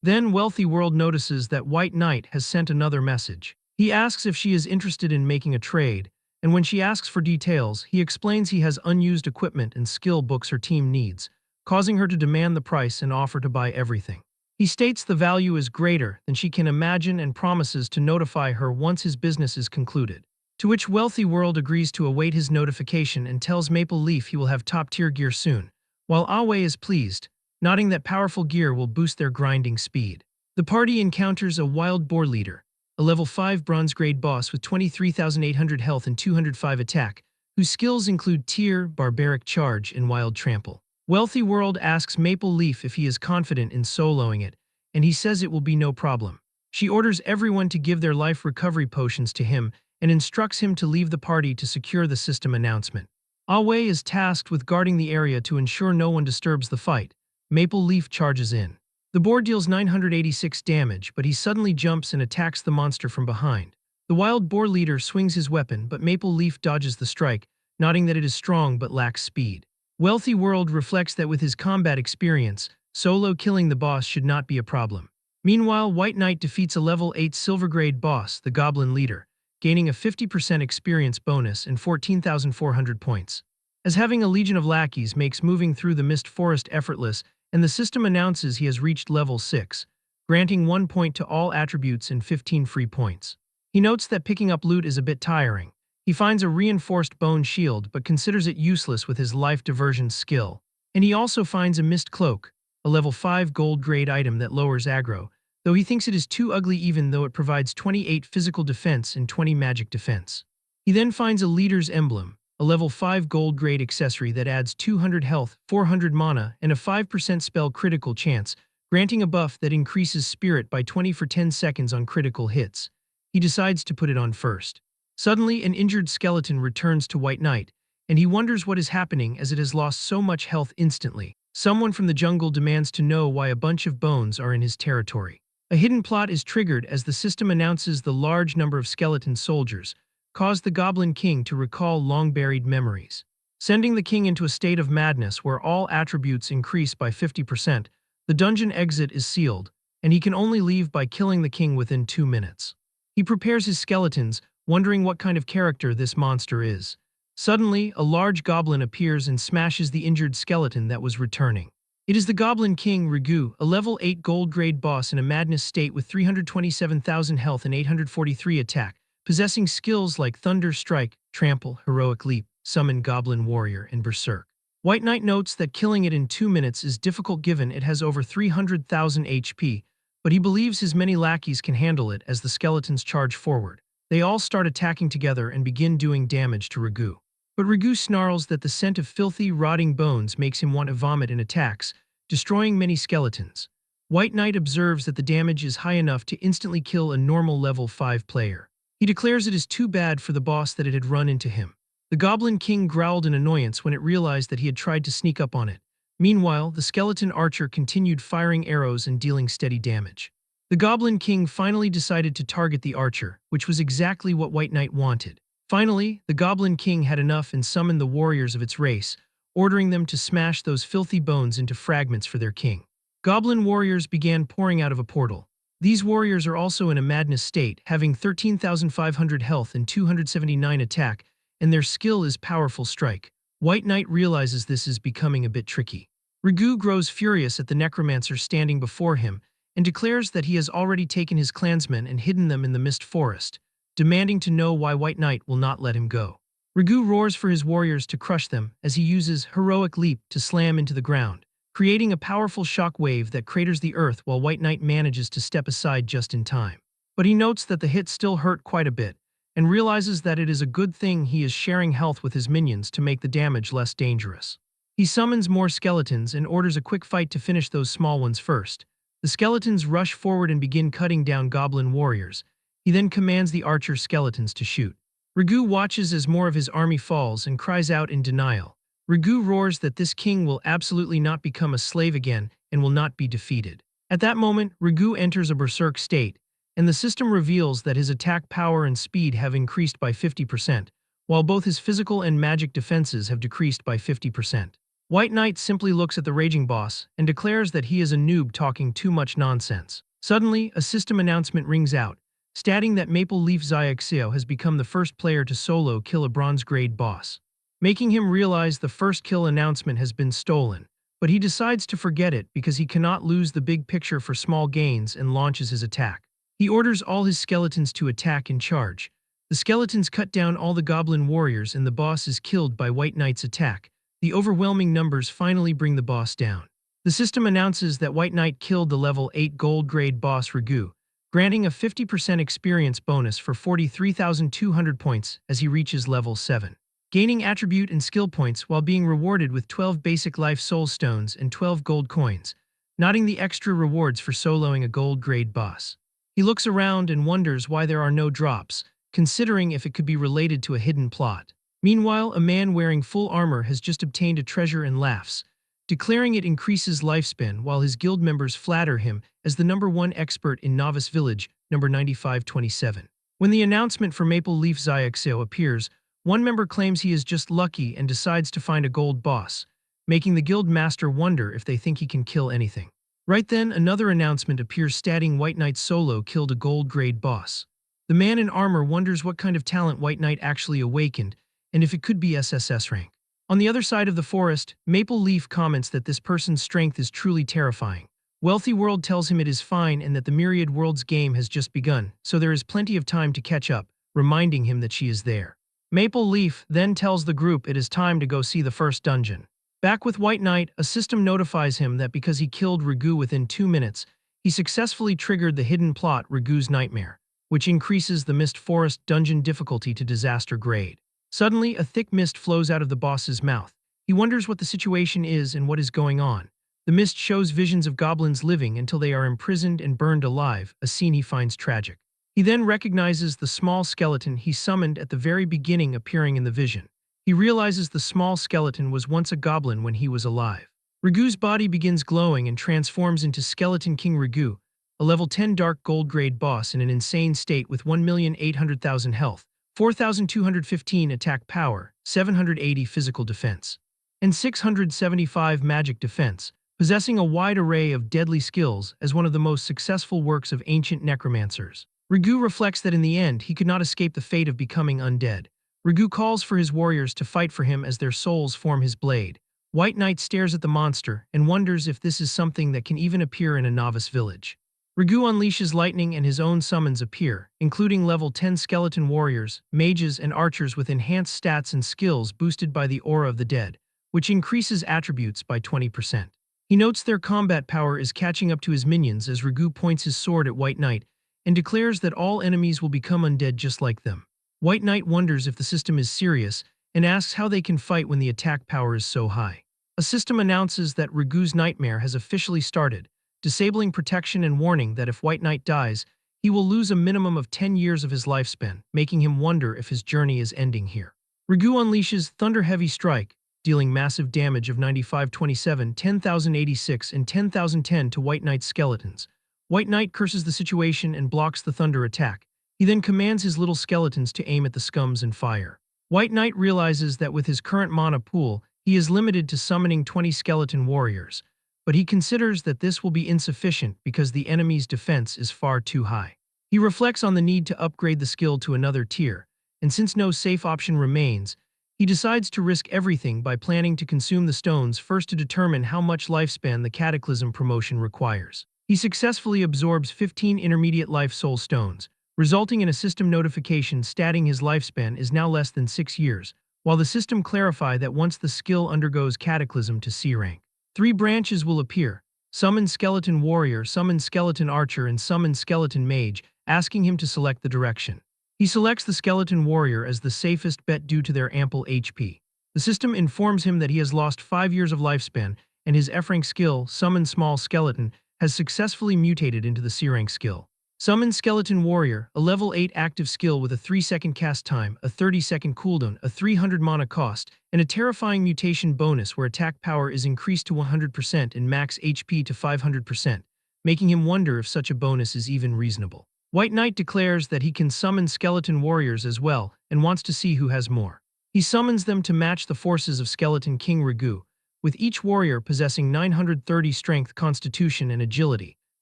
Then Wealthy World notices that White Knight has sent another message. He asks if she is interested in making a trade, and when she asks for details, he explains he has unused equipment and skill books her team needs, causing her to demand the price and offer to buy everything. He states the value is greater than she can imagine and promises to notify her once his business is concluded. To which Wealthy World agrees to await his notification and tells Maple Leaf he will have top-tier gear soon, while Away is pleased, noting that powerful gear will boost their grinding speed. The party encounters a wild boar leader, a level 5 bronze-grade boss with 23,800 health and 205 attack, whose skills include Tier, Barbaric Charge, and Wild Trample. Wealthy World asks Maple Leaf if he is confident in soloing it, and he says it will be no problem. She orders everyone to give their life recovery potions to him and instructs him to leave the party to secure the system announcement. Away is tasked with guarding the area to ensure no one disturbs the fight. Maple Leaf charges in. The boar deals 986 damage, but he suddenly jumps and attacks the monster from behind. The wild boar leader swings his weapon, but Maple Leaf dodges the strike, noting that it is strong but lacks speed. Wealthy World reflects that with his combat experience, solo killing the boss should not be a problem. Meanwhile, White Knight defeats a level 8 silver-grade boss, the Goblin Leader, gaining a 50% experience bonus and 14,400 points. As having a legion of lackeys makes moving through the Mist Forest effortless, and the system announces he has reached level 6, granting 1 point to all attributes and 15 free points. He notes that picking up loot is a bit tiring. He finds a reinforced bone shield but considers it useless with his life diversion skill. And he also finds a mist cloak, a level 5 gold grade item that lowers aggro, though he thinks it is too ugly even though it provides 28 physical defense and 20 magic defense. He then finds a leader's emblem, a level 5 gold grade accessory that adds 200 health, 400 mana, and a 5% spell critical chance, granting a buff that increases spirit by 20 for 10 seconds on critical hits. He decides to put it on first. Suddenly, an injured skeleton returns to White Knight, and he wonders what is happening as it has lost so much health instantly. Someone from the jungle demands to know why a bunch of bones are in his territory. A hidden plot is triggered as the system announces the large number of skeleton soldiers caused the Goblin King to recall long-buried memories. Sending the king into a state of madness where all attributes increase by 50%, the dungeon exit is sealed, and he can only leave by killing the king within 2 minutes. He prepares his skeletons, wondering what kind of character this monster is. Suddenly, a large goblin appears and smashes the injured skeleton that was returning. It is the Goblin King Rigu, a level 8 gold-grade boss in a madness state with 327,000 health and 843 attack, possessing skills like Thunder Strike, Trample, Heroic Leap, Summon Goblin Warrior, and Berserk. White Knight notes that killing it in 2 minutes is difficult given it has over 300,000 HP, but he believes his many lackeys can handle it as the skeletons charge forward. They all start attacking together and begin doing damage to Rigu. But Rigu snarls that the scent of filthy, rotting bones makes him want to vomit and attacks, destroying many skeletons. White Knight observes that the damage is high enough to instantly kill a normal level 5 player. He declares it is too bad for the boss that it had run into him. The Goblin King growled in annoyance when it realized that he had tried to sneak up on it. Meanwhile, the skeleton archer continued firing arrows and dealing steady damage. The Goblin King finally decided to target the archer, which was exactly what White Knight wanted. Finally, the Goblin King had enough and summoned the warriors of its race, ordering them to smash those filthy bones into fragments for their king. Goblin warriors began pouring out of a portal. These warriors are also in a madness state, having 13,500 health and 279 attack, and their skill is Powerful Strike. White Knight realizes this is becoming a bit tricky. Rigu grows furious at the necromancer standing before him, and declares that he has already taken his clansmen and hidden them in the Mist Forest, demanding to know why White Knight will not let him go. Rigu roars for his warriors to crush them as he uses Heroic Leap to slam into the ground, creating a powerful shock wave that craters the earth while White Knight manages to step aside just in time. But he notes that the hit still hurt quite a bit, and realizes that it is a good thing he is sharing health with his minions to make the damage less dangerous. He summons more skeletons and orders a quick fight to finish those small ones first. The skeletons rush forward and begin cutting down goblin warriors. He then commands the archer skeletons to shoot. Rigu watches as more of his army falls and cries out in denial. Rigu roars that this king will absolutely not become a slave again and will not be defeated. At that moment, Rigu enters a berserk state, and the system reveals that his attack power and speed have increased by 50%, while both his physical and magic defenses have decreased by 50%. White Knight simply looks at the raging boss and declares that he is a noob talking too much nonsense. Suddenly, a system announcement rings out, stating that Maple Leaf Xiaoxiao has become the first player to solo kill a bronze-grade boss, making him realize the first kill announcement has been stolen. But he decides to forget it because he cannot lose the big picture for small gains and launches his attack. He orders all his skeletons to attack and charge. The skeletons cut down all the goblin warriors and the boss is killed by White Knight's attack. The overwhelming numbers finally bring the boss down. The system announces that White Knight killed the level 8 gold grade boss Ragu, granting a 50% experience bonus for 43,200 points as he reaches level 7. Gaining attribute and skill points while being rewarded with 12 basic life soul stones and 12 gold coins, noting the extra rewards for soloing a gold-grade boss. He looks around and wonders why there are no drops, considering if it could be related to a hidden plot. Meanwhile, a man wearing full armor has just obtained a treasure and laughs, declaring it increases lifespan while his guild members flatter him as the #1 expert in Novice Village, number 9527. When the announcement for Maple Leaf Xiaoxiao appears, one member claims he is just lucky and decides to find a gold boss, making the guild master wonder if they think he can kill anything. Right then, another announcement appears stating White Knight solo killed a gold-grade boss. The man in armor wonders what kind of talent White Knight actually awakened, and if it could be SSS rank. On the other side of the forest, Maple Leaf comments that this person's strength is truly terrifying. Wealthy World tells him it is fine and that the Myriad Worlds game has just begun, so there is plenty of time to catch up, reminding him that she is there. Maple Leaf then tells the group it is time to go see the first dungeon. Back with White Knight, a system notifies him that because he killed Ragu within 2 minutes, he successfully triggered the hidden plot Ragu's Nightmare, which increases the Mist Forest dungeon difficulty to disaster grade. Suddenly, a thick mist flows out of the boss's mouth. He wonders what the situation is and what is going on. The mist shows visions of goblins living until they are imprisoned and burned alive, a scene he finds tragic. He then recognizes the small skeleton he summoned at the very beginning appearing in the vision. He realizes the small skeleton was once a goblin when he was alive. Ragu's body begins glowing and transforms into Skeleton King Ragu, a level 10 dark gold grade boss in an insane state with 1,800,000 health, 4,215 attack power, 780 physical defense, and 675 magic defense, possessing a wide array of deadly skills as one of the most successful works of ancient necromancers. Ragu reflects that in the end he could not escape the fate of becoming undead. Ragu calls for his warriors to fight for him as their souls form his blade. White Knight stares at the monster and wonders if this is something that can even appear in a novice village. Ragu unleashes lightning and his own summons appear, including level 10 skeleton warriors, mages, and archers with enhanced stats and skills boosted by the Aura of the Dead, which increases attributes by 20%. He notes their combat power is catching up to his minions as Ragu points his sword at White Knight and declares that all enemies will become undead just like them. White Knight wonders if the system is serious and asks how they can fight when the attack power is so high. A system announces that Ragu's Nightmare has officially started, disabling protection and warning that if White Knight dies, he will lose a minimum of 10 years of his lifespan, making him wonder if his journey is ending here. Ragu unleashes Thunder Heavy Strike, dealing massive damage of 9527, 10,086, and 10,010 to White Knight's skeletons. White Knight curses the situation and blocks the thunder attack. He then commands his little skeletons to aim at the scums and fire. White Knight realizes that with his current mana pool, he is limited to summoning 20 skeleton warriors, but he considers that this will be insufficient because the enemy's defense is far too high. He reflects on the need to upgrade the skill to another tier, and since no safe option remains, he decides to risk everything by planning to consume the stones first to determine how much lifespan the Cataclysm promotion requires. He successfully absorbs 15 intermediate life soul stones, resulting in a system notification stating his lifespan is now less than 6 years, while the system clarify that once the skill undergoes Cataclysm to C rank, 3 branches will appear: Summon Skeleton Warrior, Summon Skeleton Archer, and Summon Skeleton Mage, asking him to select the direction. He selects the Skeleton Warrior as the safest bet due to their ample HP. The system informs him that he has lost 5 years of lifespan, and his F-rank skill, Summon Small Skeleton, has successfully mutated into the C-rank skill. Summon Skeleton Warrior, a level 8 active skill with a 3-second cast time, a 30-second cooldown, a 300 mana cost, and a terrifying mutation bonus where attack power is increased to 100% and max HP to 500%, making him wonder if such a bonus is even reasonable. White Knight declares that he can summon skeleton warriors as well and wants to see who has more. He summons them to match the forces of Skeleton King Ragu, with each warrior possessing 930 strength, constitution, and agility,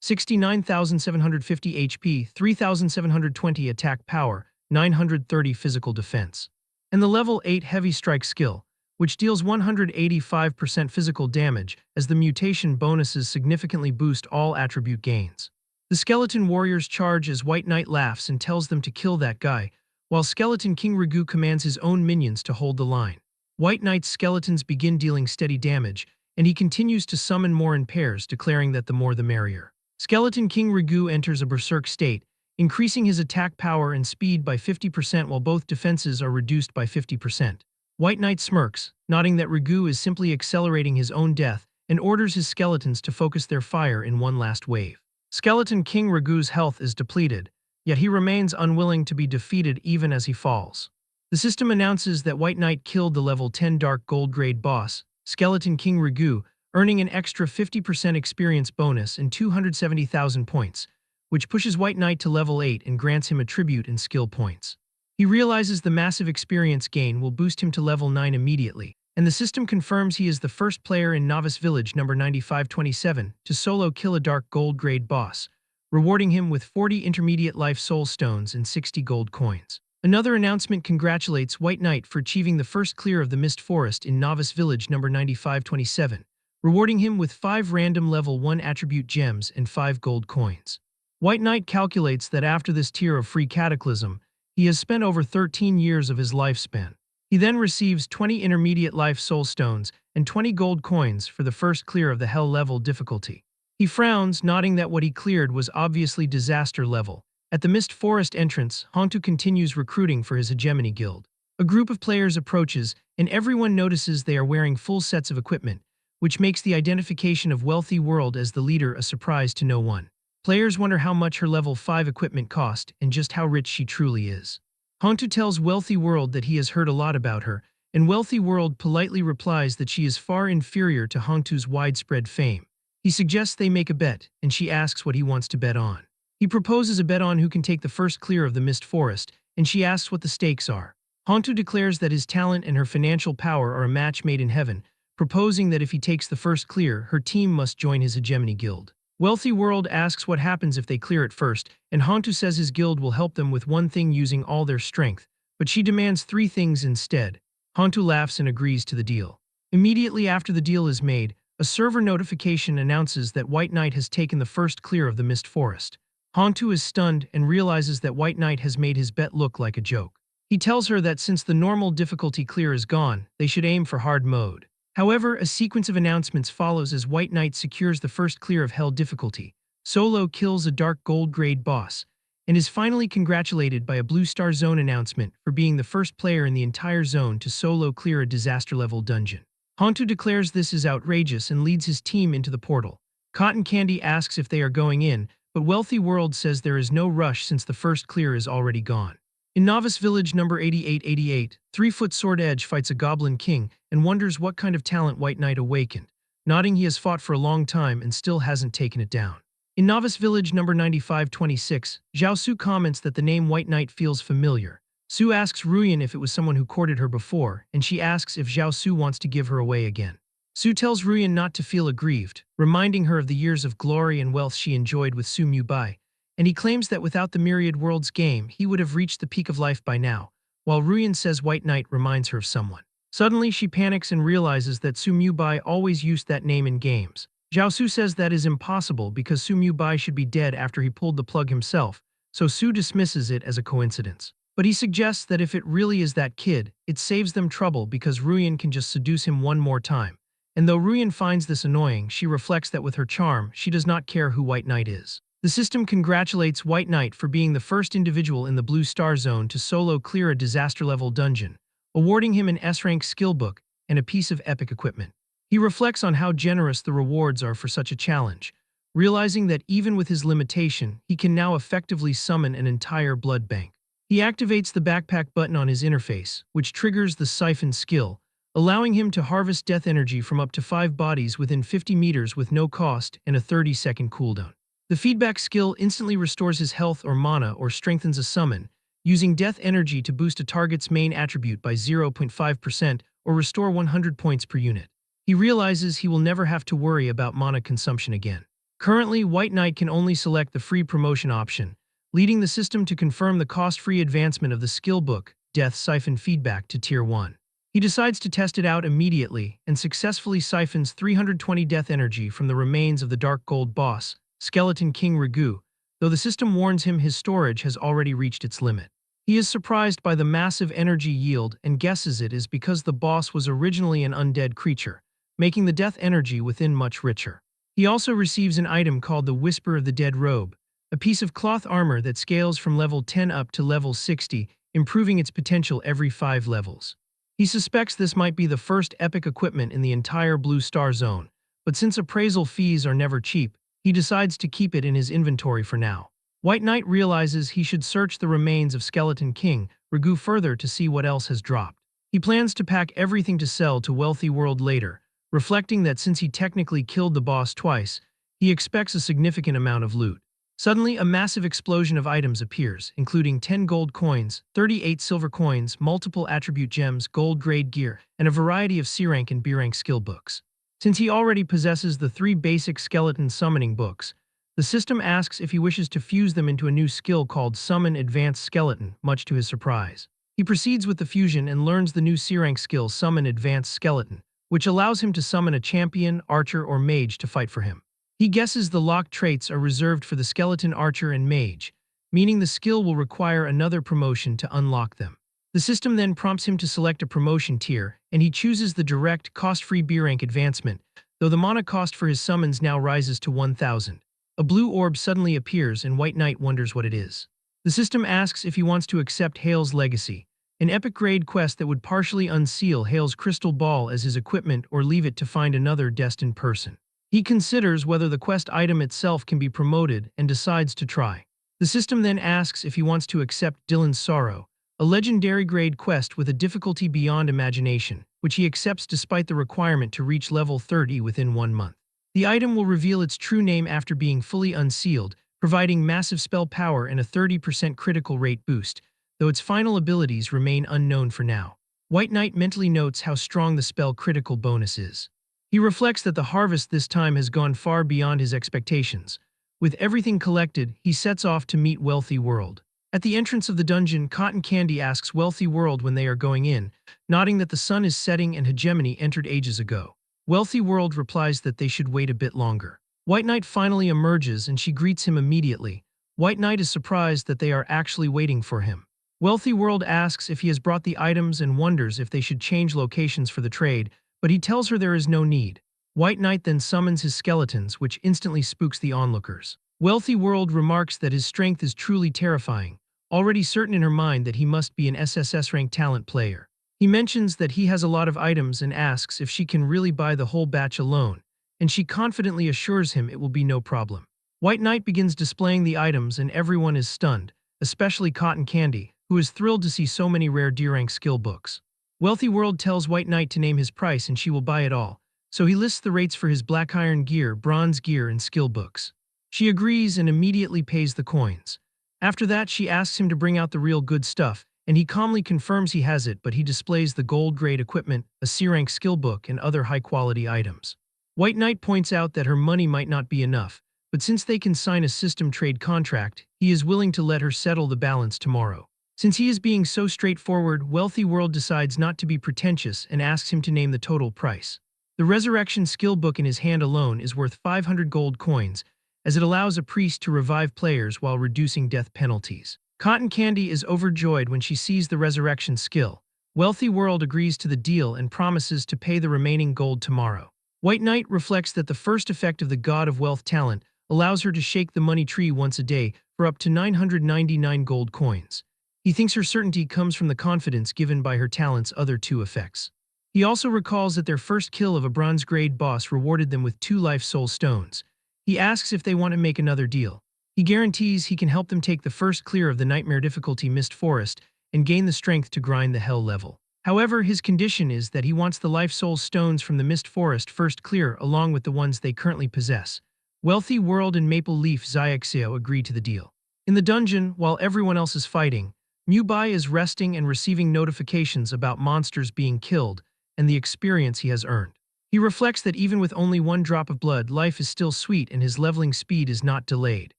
69,750 HP, 3,720 attack power, 930 physical defense, and the level 8 heavy strike skill, which deals 185% physical damage as the mutation bonuses significantly boost all attribute gains. The skeleton warriors charge as White Knight laughs and tells them to kill that guy, while Skeleton King Ragu commands his own minions to hold the line. White Knight's skeletons begin dealing steady damage, and he continues to summon more in pairs, declaring that the more the merrier. Skeleton King Ragu enters a berserk state, increasing his attack power and speed by 50% while both defenses are reduced by 50%. White Knight smirks, nodding that Ragu is simply accelerating his own death, and orders his skeletons to focus their fire in one last wave. Skeleton King Ragu's health is depleted, yet he remains unwilling to be defeated even as he falls. The system announces that White Knight killed the level 10 Dark Gold grade boss, Skeleton King Ragu, earning an extra 50% experience bonus and 270,000 points, which pushes White Knight to level 8 and grants him attribute and skill points. He realizes the massive experience gain will boost him to level 9 immediately, and the system confirms he is the first player in Novice Village number 9527 to solo kill a Dark Gold grade boss, rewarding him with 40 intermediate life soul stones and 60 gold coins. Another announcement congratulates White Knight for achieving the first clear of the Mist Forest in Novice Village number 9527, rewarding him with 5 random level 1 attribute gems and 5 gold coins. White Knight calculates that after this tier of free cataclysm, he has spent over 13 years of his lifespan. He then receives 20 intermediate life soul stones and 20 gold coins for the first clear of the hell level difficulty. He frowns, nodding that what he cleared was obviously disaster level. At the Mist Forest entrance, Hongtu continues recruiting for his hegemony guild. A group of players approaches, and everyone notices they are wearing full sets of equipment, which makes the identification of Wealthy World as the leader a surprise to no one. Players wonder how much her level 5 equipment cost and just how rich she truly is. Hongtu tells Wealthy World that he has heard a lot about her, and Wealthy World politely replies that she is far inferior to Hongtu's widespread fame. He suggests they make a bet, and she asks what he wants to bet on. He proposes a bet on who can take the first clear of the Mist Forest, and she asks what the stakes are. Hongtu declares that his talent and her financial power are a match made in heaven, proposing that if he takes the first clear, her team must join his hegemony guild. Wealthy World asks what happens if they clear it first, and Hongtu says his guild will help them with one thing using all their strength, but she demands 3 things instead. Hongtu laughs and agrees to the deal. Immediately after the deal is made, a server notification announces that White Knight has taken the first clear of the Mist Forest. Hongtu is stunned and realizes that White Knight has made his bet look like a joke. He tells her that since the normal difficulty clear is gone, they should aim for hard mode. However, a sequence of announcements follows as White Knight secures the first clear of Hell difficulty, solo kills a Dark Gold grade boss, and is finally congratulated by a Blue Star Zone announcement for being the first player in the entire zone to solo clear a disaster-level dungeon. Hongtu declares this is outrageous and leads his team into the portal. Cotton Candy asks if they are going in, but Wealthy World says there is no rush since the first clear is already gone. In Novice Village number 8888, 3-foot Sword Edge fights a Goblin King and wonders what kind of talent White Knight awakened, nodding he has fought for a long time and still hasn't taken it down. In Novice Village number 9526, Zhao Su comments that the name White Knight feels familiar. Su asks Ruyan if it was someone who courted her before, and she asks if Zhao Su wants to give her away again. Su tells Ruyan not to feel aggrieved, reminding her of the years of glory and wealth she enjoyed with Su Mubai, and he claims that without the Myriad Worlds game, he would have reached the peak of life by now, while Ruyan says White Knight reminds her of someone. Suddenly, she panics and realizes that Su Mubai always used that name in games. Zhao Su says that is impossible because Su Mubai should be dead after he pulled the plug himself, so Su dismisses it as a coincidence. But he suggests that if it really is that kid, it saves them trouble because Ruyan can just seduce him one more time. And though Ruyan finds this annoying, she reflects that with her charm, she does not care who White Knight is. The system congratulates White Knight for being the first individual in the Blue Star Zone to solo clear a disaster-level dungeon, awarding him an S-rank skill book and a piece of epic equipment. He reflects on how generous the rewards are for such a challenge, realizing that even with his limitation, he can now effectively summon an entire blood bank. He activates the backpack button on his interface, which triggers the siphon skill, allowing him to harvest death energy from up to 5 bodies within 50 meters with no cost and a 30-second cooldown. The feedback skill instantly restores his health or mana or strengthens a summon, using death energy to boost a target's main attribute by 0.5% or restore 100 points per unit. He realizes he will never have to worry about mana consumption again. Currently, White Knight can only select the free promotion option, leading the system to confirm the cost-free advancement of the skill book, Death Siphon Feedback, to Tier 1. He decides to test it out immediately and successfully siphons 320 death energy from the remains of the Dark Gold boss, Skeleton King Ragu, though the system warns him his storage has already reached its limit. He is surprised by the massive energy yield and guesses it is because the boss was originally an undead creature, making the death energy within much richer. He also receives an item called the Whisper of the Dead Robe, a piece of cloth armor that scales from level 10 up to level 60, improving its potential every 5 levels. He suspects this might be the first epic equipment in the entire Blue Star Zone, but since appraisal fees are never cheap, he decides to keep it in his inventory for now. White Knight realizes he should search the remains of Skeleton King Ragu further to see what else has dropped. He plans to pack everything to sell to Wealthy World later, reflecting that since he technically killed the boss twice, he expects a significant amount of loot. Suddenly, a massive explosion of items appears, including 10 gold coins, 38 silver coins, multiple attribute gems, gold-grade gear, and a variety of C-rank and B-rank skill books. Since he already possesses the 3 basic skeleton summoning books, the system asks if he wishes to fuse them into a new skill called Summon Advanced Skeleton, much to his surprise. He proceeds with the fusion and learns the new C-rank skill Summon Advanced Skeleton, which allows him to summon a champion, archer, or mage to fight for him. He guesses the locked traits are reserved for the skeleton archer and mage, meaning the skill will require another promotion to unlock them. The system then prompts him to select a promotion tier, and he chooses the direct, cost-free B-rank advancement, though the mana cost for his summons now rises to 1,000. A blue orb suddenly appears and White Knight wonders what it is. The system asks if he wants to accept Hale's legacy, an epic-grade quest that would partially unseal Hale's crystal ball as his equipment or leave it to find another destined person. He considers whether the quest item itself can be promoted and decides to try. The system then asks if he wants to accept Dylan's Sorrow, a legendary-grade quest with a difficulty beyond imagination, which he accepts despite the requirement to reach level 30 within 1 month. The item will reveal its true name after being fully unsealed, providing massive spell power and a 30% critical rate boost, though its final abilities remain unknown for now. White Knight mentally notes how strong the spell critical bonus is. He reflects that the harvest this time has gone far beyond his expectations. With everything collected, he sets off to meet Wealthy World. At the entrance of the dungeon, Cotton Candy asks Wealthy World when they are going in, nodding that the sun is setting and hegemony entered ages ago. Wealthy World replies that they should wait a bit longer. White Knight finally emerges and she greets him immediately. White Knight is surprised that they are actually waiting for him. Wealthy World asks if he has brought the items and wonders if they should change locations for the trade, but he tells her there is no need. White Knight then summons his skeletons, which instantly spooks the onlookers. Wealthy World remarks that his strength is truly terrifying, already certain in her mind that he must be an SSS-ranked talent player. He mentions that he has a lot of items and asks if she can really buy the whole batch alone, and she confidently assures him it will be no problem. White Knight begins displaying the items and everyone is stunned, especially Cotton Candy, who is thrilled to see so many rare D-rank skill books. Wealthy World tells White Knight to name his price and she will buy it all, so he lists the rates for his black iron gear, bronze gear, and skill books. She agrees and immediately pays the coins. After that, she asks him to bring out the real good stuff, and he calmly confirms he has it, but he displays the gold-grade equipment, a C-rank skill book, and other high-quality items. White Knight points out that her money might not be enough, but since they can sign a system trade contract, he is willing to let her settle the balance tomorrow. Since he is being so straightforward, Wealthy World decides not to be pretentious and asks him to name the total price. The Resurrection skill book in his hand alone is worth 500 gold coins, as it allows a priest to revive players while reducing death penalties. Cotton Candy is overjoyed when she sees the Resurrection skill. Wealthy World agrees to the deal and promises to pay the remaining gold tomorrow. White Knight reflects that the first effect of the God of Wealth talent allows her to shake the money tree once a day for up to 999 gold coins. He thinks her certainty comes from the confidence given by her talent's other 2 effects. He also recalls that their first kill of a bronze-grade boss rewarded them with 2 life soul stones. He asks if they want to make another deal. He guarantees he can help them take the first clear of the nightmare difficulty Mist Forest and gain the strength to grind the hell level. However, his condition is that he wants the life soul stones from the Mist Forest first clear along with the ones they currently possess, Wealthy World and Maple Leaf Xiaxio agree to the deal. In the dungeon, while everyone else is fighting, Mubai is resting and receiving notifications about monsters being killed and the experience he has earned. He reflects that even with only one drop of blood, life is still sweet and his leveling speed is not delayed.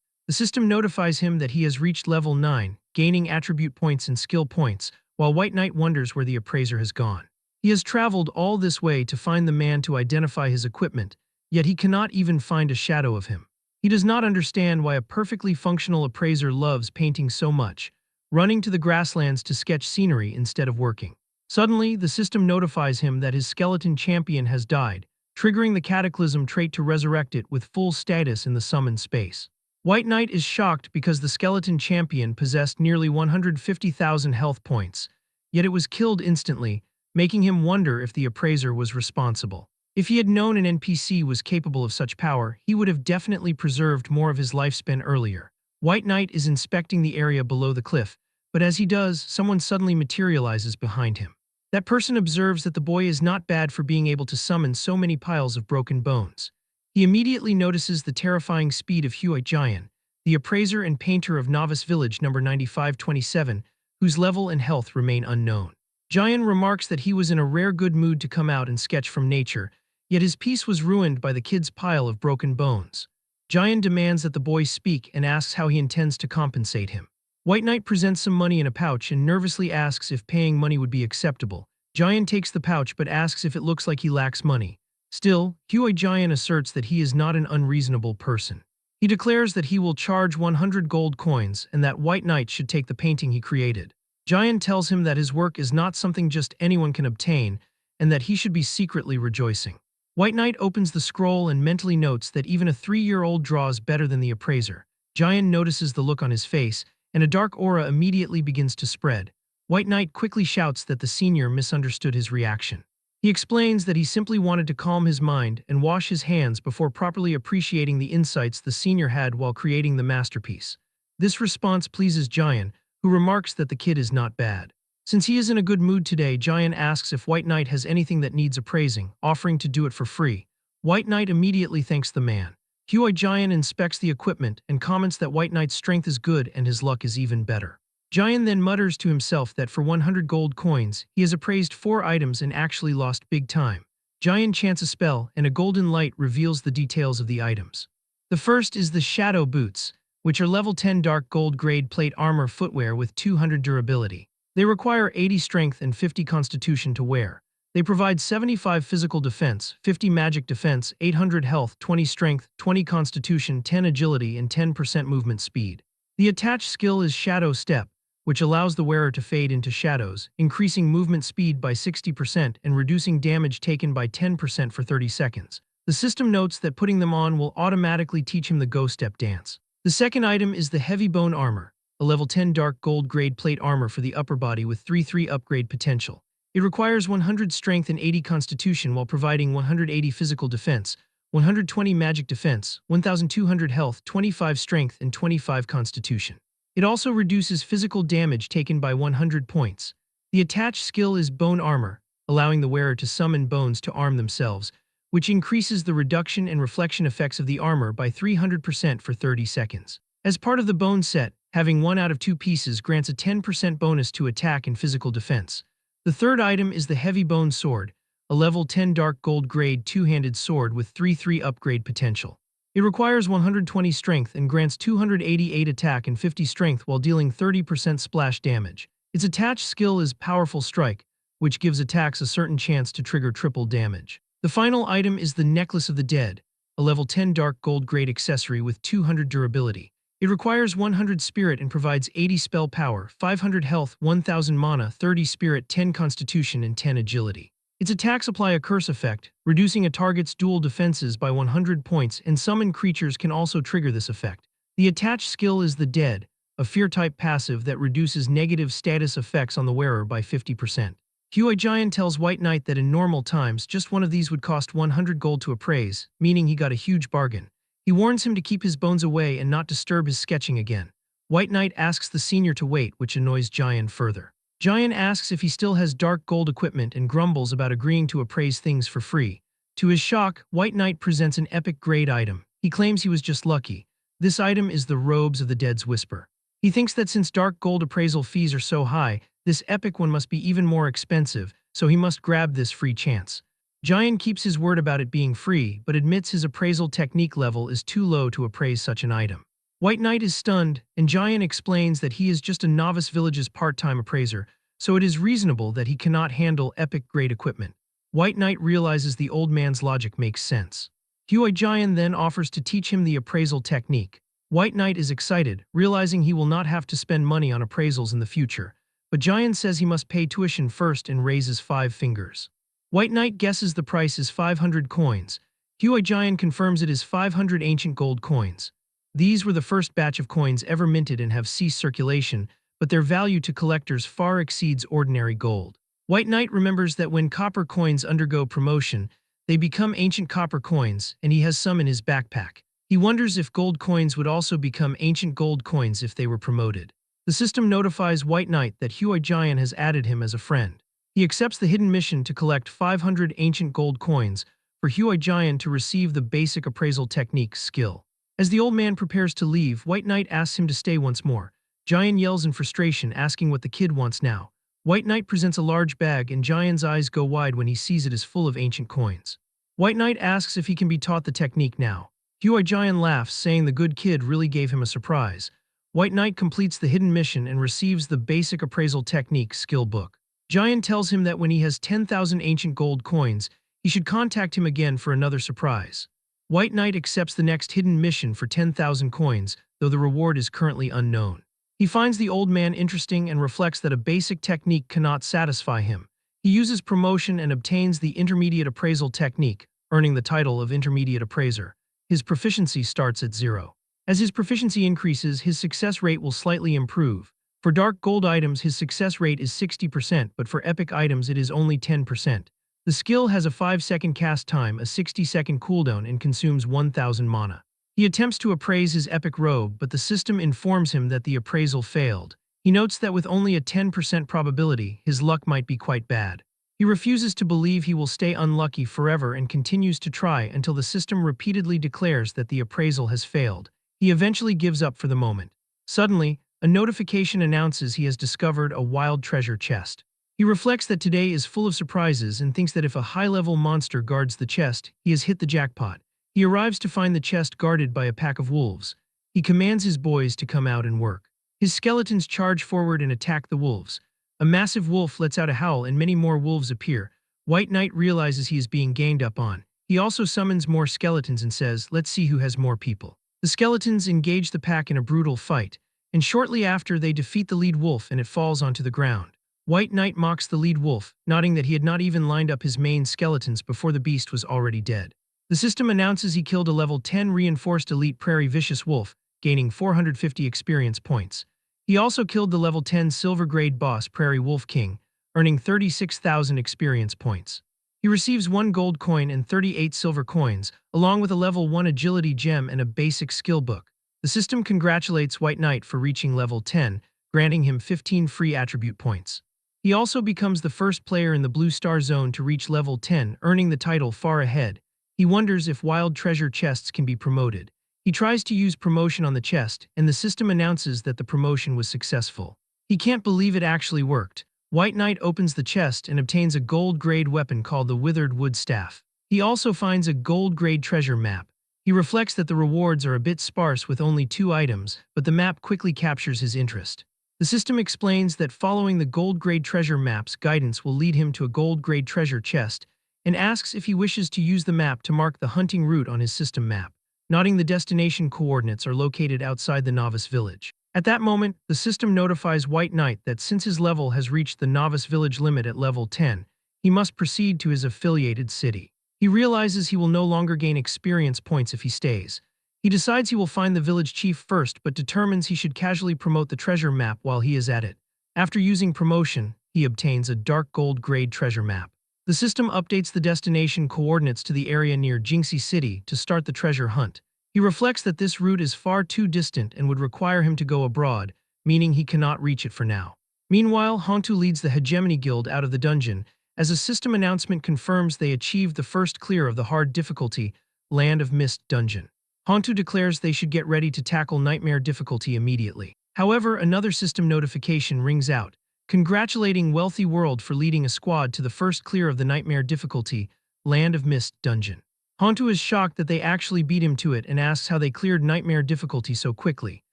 The system notifies him that he has reached level 9, gaining attribute points and skill points, while White Knight wonders where the appraiser has gone. He has traveled all this way to find the man to identify his equipment, yet he cannot even find a shadow of him. He does not understand why a perfectly functional appraiser loves painting so much, running to the grasslands to sketch scenery instead of working. Suddenly, the system notifies him that his skeleton champion has died, triggering the cataclysm trait to resurrect it with full status in the summoned space. White Knight is shocked because the skeleton champion possessed nearly 150,000 health points, yet it was killed instantly, making him wonder if the appraiser was responsible. If he had known an NPC was capable of such power, he would have definitely preserved more of his lifespan earlier. White Knight is inspecting the area below the cliff, but as he does, someone suddenly materializes behind him. That person observes that the boy is not bad for being able to summon so many piles of broken bones. He immediately notices the terrifying speed of Huai Jian, the appraiser and painter of Novice Village number 9527, whose level and health remain unknown. Jian remarks that he was in a rare good mood to come out and sketch from nature, yet his peace was ruined by the kid's pile of broken bones. Jian demands that the boy speak and asks how he intends to compensate him. White Knight presents some money in a pouch and nervously asks if paying money would be acceptable. Jian takes the pouch but asks if it looks like he lacks money. Still, Huai Jian asserts that he is not an unreasonable person. He declares that he will charge 100 gold coins and that White Knight should take the painting he created. Jian tells him that his work is not something just anyone can obtain and that he should be secretly rejoicing. White Knight opens the scroll and mentally notes that even a 3-year-old draws better than the appraiser. Jian notices the look on his face, and a dark aura immediately begins to spread. White Knight quickly shouts that the senior misunderstood his reaction. He explains that he simply wanted to calm his mind and wash his hands before properly appreciating the insights the senior had while creating the masterpiece. This response pleases Jian, who remarks that the kid is not bad. Since he is in a good mood today, Jian asks if White Knight has anything that needs appraising, offering to do it for free. White Knight immediately thanks the man. Huai Jian inspects the equipment and comments that White Knight's strength is good and his luck is even better. Jian then mutters to himself that for 100 gold coins, he has appraised 4 items and actually lost big time. Jian chants a spell and a golden light reveals the details of the items. The first is the Shadow Boots, which are level 10 dark gold grade plate armor footwear with 200 durability. They require 80 strength and 50 constitution to wear. They provide 75 physical defense, 50 magic defense, 800 health, 20 strength, 20 constitution, 10 agility, and 10% movement speed. The attached skill is Shadow Step, which allows the wearer to fade into shadows, increasing movement speed by 60% and reducing damage taken by 10% for 30 seconds. The system notes that putting them on will automatically teach him the Ghost Step dance. The second item is the Heavy Bone Armor, a level 10 dark gold grade plate armor for the upper body with 3/3 upgrade potential. It requires 100 strength and 80 constitution while providing 180 physical defense, 120 magic defense, 1,200 health, 25 strength, and 25 constitution. It also reduces physical damage taken by 100 points. The attached skill is Bone Armor, allowing the wearer to summon bones to arm themselves, which increases the reduction and reflection effects of the armor by 300% for 30 seconds. As part of the bone set, having 1 out of 2 pieces grants a 10% bonus to attack and physical defense. The third item is the Heavy Bone Sword, a level 10 dark gold grade two-handed sword with 3/3 upgrade potential. It requires 120 strength and grants 288 attack and 50 strength while dealing 30% splash damage. Its attached skill is Powerful Strike, which gives attacks a certain chance to trigger triple damage. The final item is the Necklace of the Dead, a level 10 dark gold grade accessory with 200 durability. It requires 100 spirit and provides 80 spell power, 500 health, 1000 mana, 30 spirit, 10 constitution, and 10 agility. Its attacks apply a curse effect, reducing a target's dual defenses by 100 points, and summoned creatures can also trigger this effect. The attached skill is the Dead, a fear-type passive that reduces negative status effects on the wearer by 50%. Huai Jian tells White Knight that in normal times, just one of these would cost 100 gold to appraise, meaning he got a huge bargain. He warns him to keep his bones away and not disturb his sketching again. White Knight asks the senior to wait, which annoys Jian further. Jian asks if he still has dark gold equipment and grumbles about agreeing to appraise things for free. To his shock, White Knight presents an epic grade item. He claims he was just lucky. This item is the Robes of the Dead's Whisper. He thinks that since dark gold appraisal fees are so high, this epic one must be even more expensive, so he must grab this free chance. Giant keeps his word about it being free, but admits his appraisal technique level is too low to appraise such an item. White Knight is stunned, and Giant explains that he is just a novice village's part-time appraiser, so it is reasonable that he cannot handle epic-grade equipment. White Knight realizes the old man's logic makes sense. Giant then offers to teach him the appraisal technique. White Knight is excited, realizing he will not have to spend money on appraisals in the future, but Giant says he must pay tuition first and raises 5 fingers. White Knight guesses the price is 500 coins. Giant confirms it is 500 ancient gold coins. These were the first batch of coins ever minted and have ceased circulation, but their value to collectors far exceeds ordinary gold. White Knight remembers that when copper coins undergo promotion, they become ancient copper coins, and he has some in his backpack. He wonders if gold coins would also become ancient gold coins if they were promoted. The system notifies White Knight that Giant has added him as a friend. He accepts the hidden mission to collect 500 ancient gold coins for Giant to receive the basic appraisal technique skill. As the old man prepares to leave, White Knight asks him to stay once more. Giant yells in frustration, asking what the kid wants now. White Knight presents a large bag, and Giant's eyes go wide when he sees it is full of ancient coins. White Knight asks if he can be taught the technique now. Giant laughs, saying the good kid really gave him a surprise. White Knight completes the hidden mission and receives the basic appraisal technique skill book. Giant tells him that when he has 10,000 ancient gold coins, he should contact him again for another surprise. White Knight accepts the next hidden mission for 10,000 coins, though the reward is currently unknown. He finds the old man interesting and reflects that a basic technique cannot satisfy him. He uses promotion and obtains the intermediate appraisal technique, earning the title of intermediate appraiser. His proficiency starts at 0. As his proficiency increases, his success rate will slightly improve. For dark gold items, his success rate is 60%, but for epic items it is only 10%. The skill has a 5-second cast time, a 60-second cooldown, and consumes 1,000 mana. He attempts to appraise his epic robe, but the system informs him that the appraisal failed. He notes that with only a 10% probability, his luck might be quite bad. He refuses to believe he will stay unlucky forever and continues to try until the system repeatedly declares that the appraisal has failed. He eventually gives up for the moment. Suddenly, a notification announces he has discovered a wild treasure chest. He reflects that today is full of surprises and thinks that if a high-level monster guards the chest, he has hit the jackpot. He arrives to find the chest guarded by a pack of wolves. He commands his boys to come out and work. His skeletons charge forward and attack the wolves. A massive wolf lets out a howl and many more wolves appear. White Knight realizes he is being ganged up on. He also summons more skeletons and says, "Let's see who has more people." The skeletons engage the pack in a brutal fight, and shortly after they defeat the lead wolf and it falls onto the ground. White Knight mocks the lead wolf, nodding that he had not even lined up his main skeletons before the beast was already dead. The system announces he killed a level 10 reinforced elite prairie vicious wolf, gaining 450 experience points. He also killed the level 10 silver grade boss prairie wolf king, earning 36,000 experience points. He receives 1 gold coin and 38 silver coins, along with a level 1 agility gem and a basic skill book. The system congratulates White Knight for reaching level 10, granting him 15 free attribute points. He also becomes the first player in the Blue Star Zone to reach level 10, earning the title Far Ahead. He wonders if wild treasure chests can be promoted. He tries to use promotion on the chest, and the system announces that the promotion was successful. He can't believe it actually worked. White Knight opens the chest and obtains a gold-grade weapon called the Withered Wood Staff. He also finds a gold-grade treasure map. He reflects that the rewards are a bit sparse with only 2 items, but the map quickly captures his interest. The system explains that following the gold-grade treasure map's guidance will lead him to a gold-grade treasure chest, and asks if he wishes to use the map to mark the hunting route on his system map. Nodding, the destination coordinates are located outside the novice village. At that moment, the system notifies White Knight that since his level has reached the novice village limit at level 10, he must proceed to his affiliated city. He realizes he will no longer gain experience points if he stays. He decides he will find the village chief first, but determines he should casually promote the treasure map while he is at it. After using promotion, he obtains a dark gold grade treasure map. The system updates the destination coordinates to the area near Jinxie City to start the treasure hunt. He reflects that this route is far too distant and would require him to go abroad, meaning he cannot reach it for now. Meanwhile, Hontu leads the Hegemony Guild out of the dungeon, as a system announcement confirms they achieved the first clear of the hard difficulty, Land of Mist dungeon. Hantu declares they should get ready to tackle nightmare difficulty immediately. However, another system notification rings out, congratulating Wealthy World for leading a squad to the first clear of the nightmare difficulty, Land of Mist dungeon. Hantu is shocked that they actually beat him to it and asks how they cleared nightmare difficulty so quickly.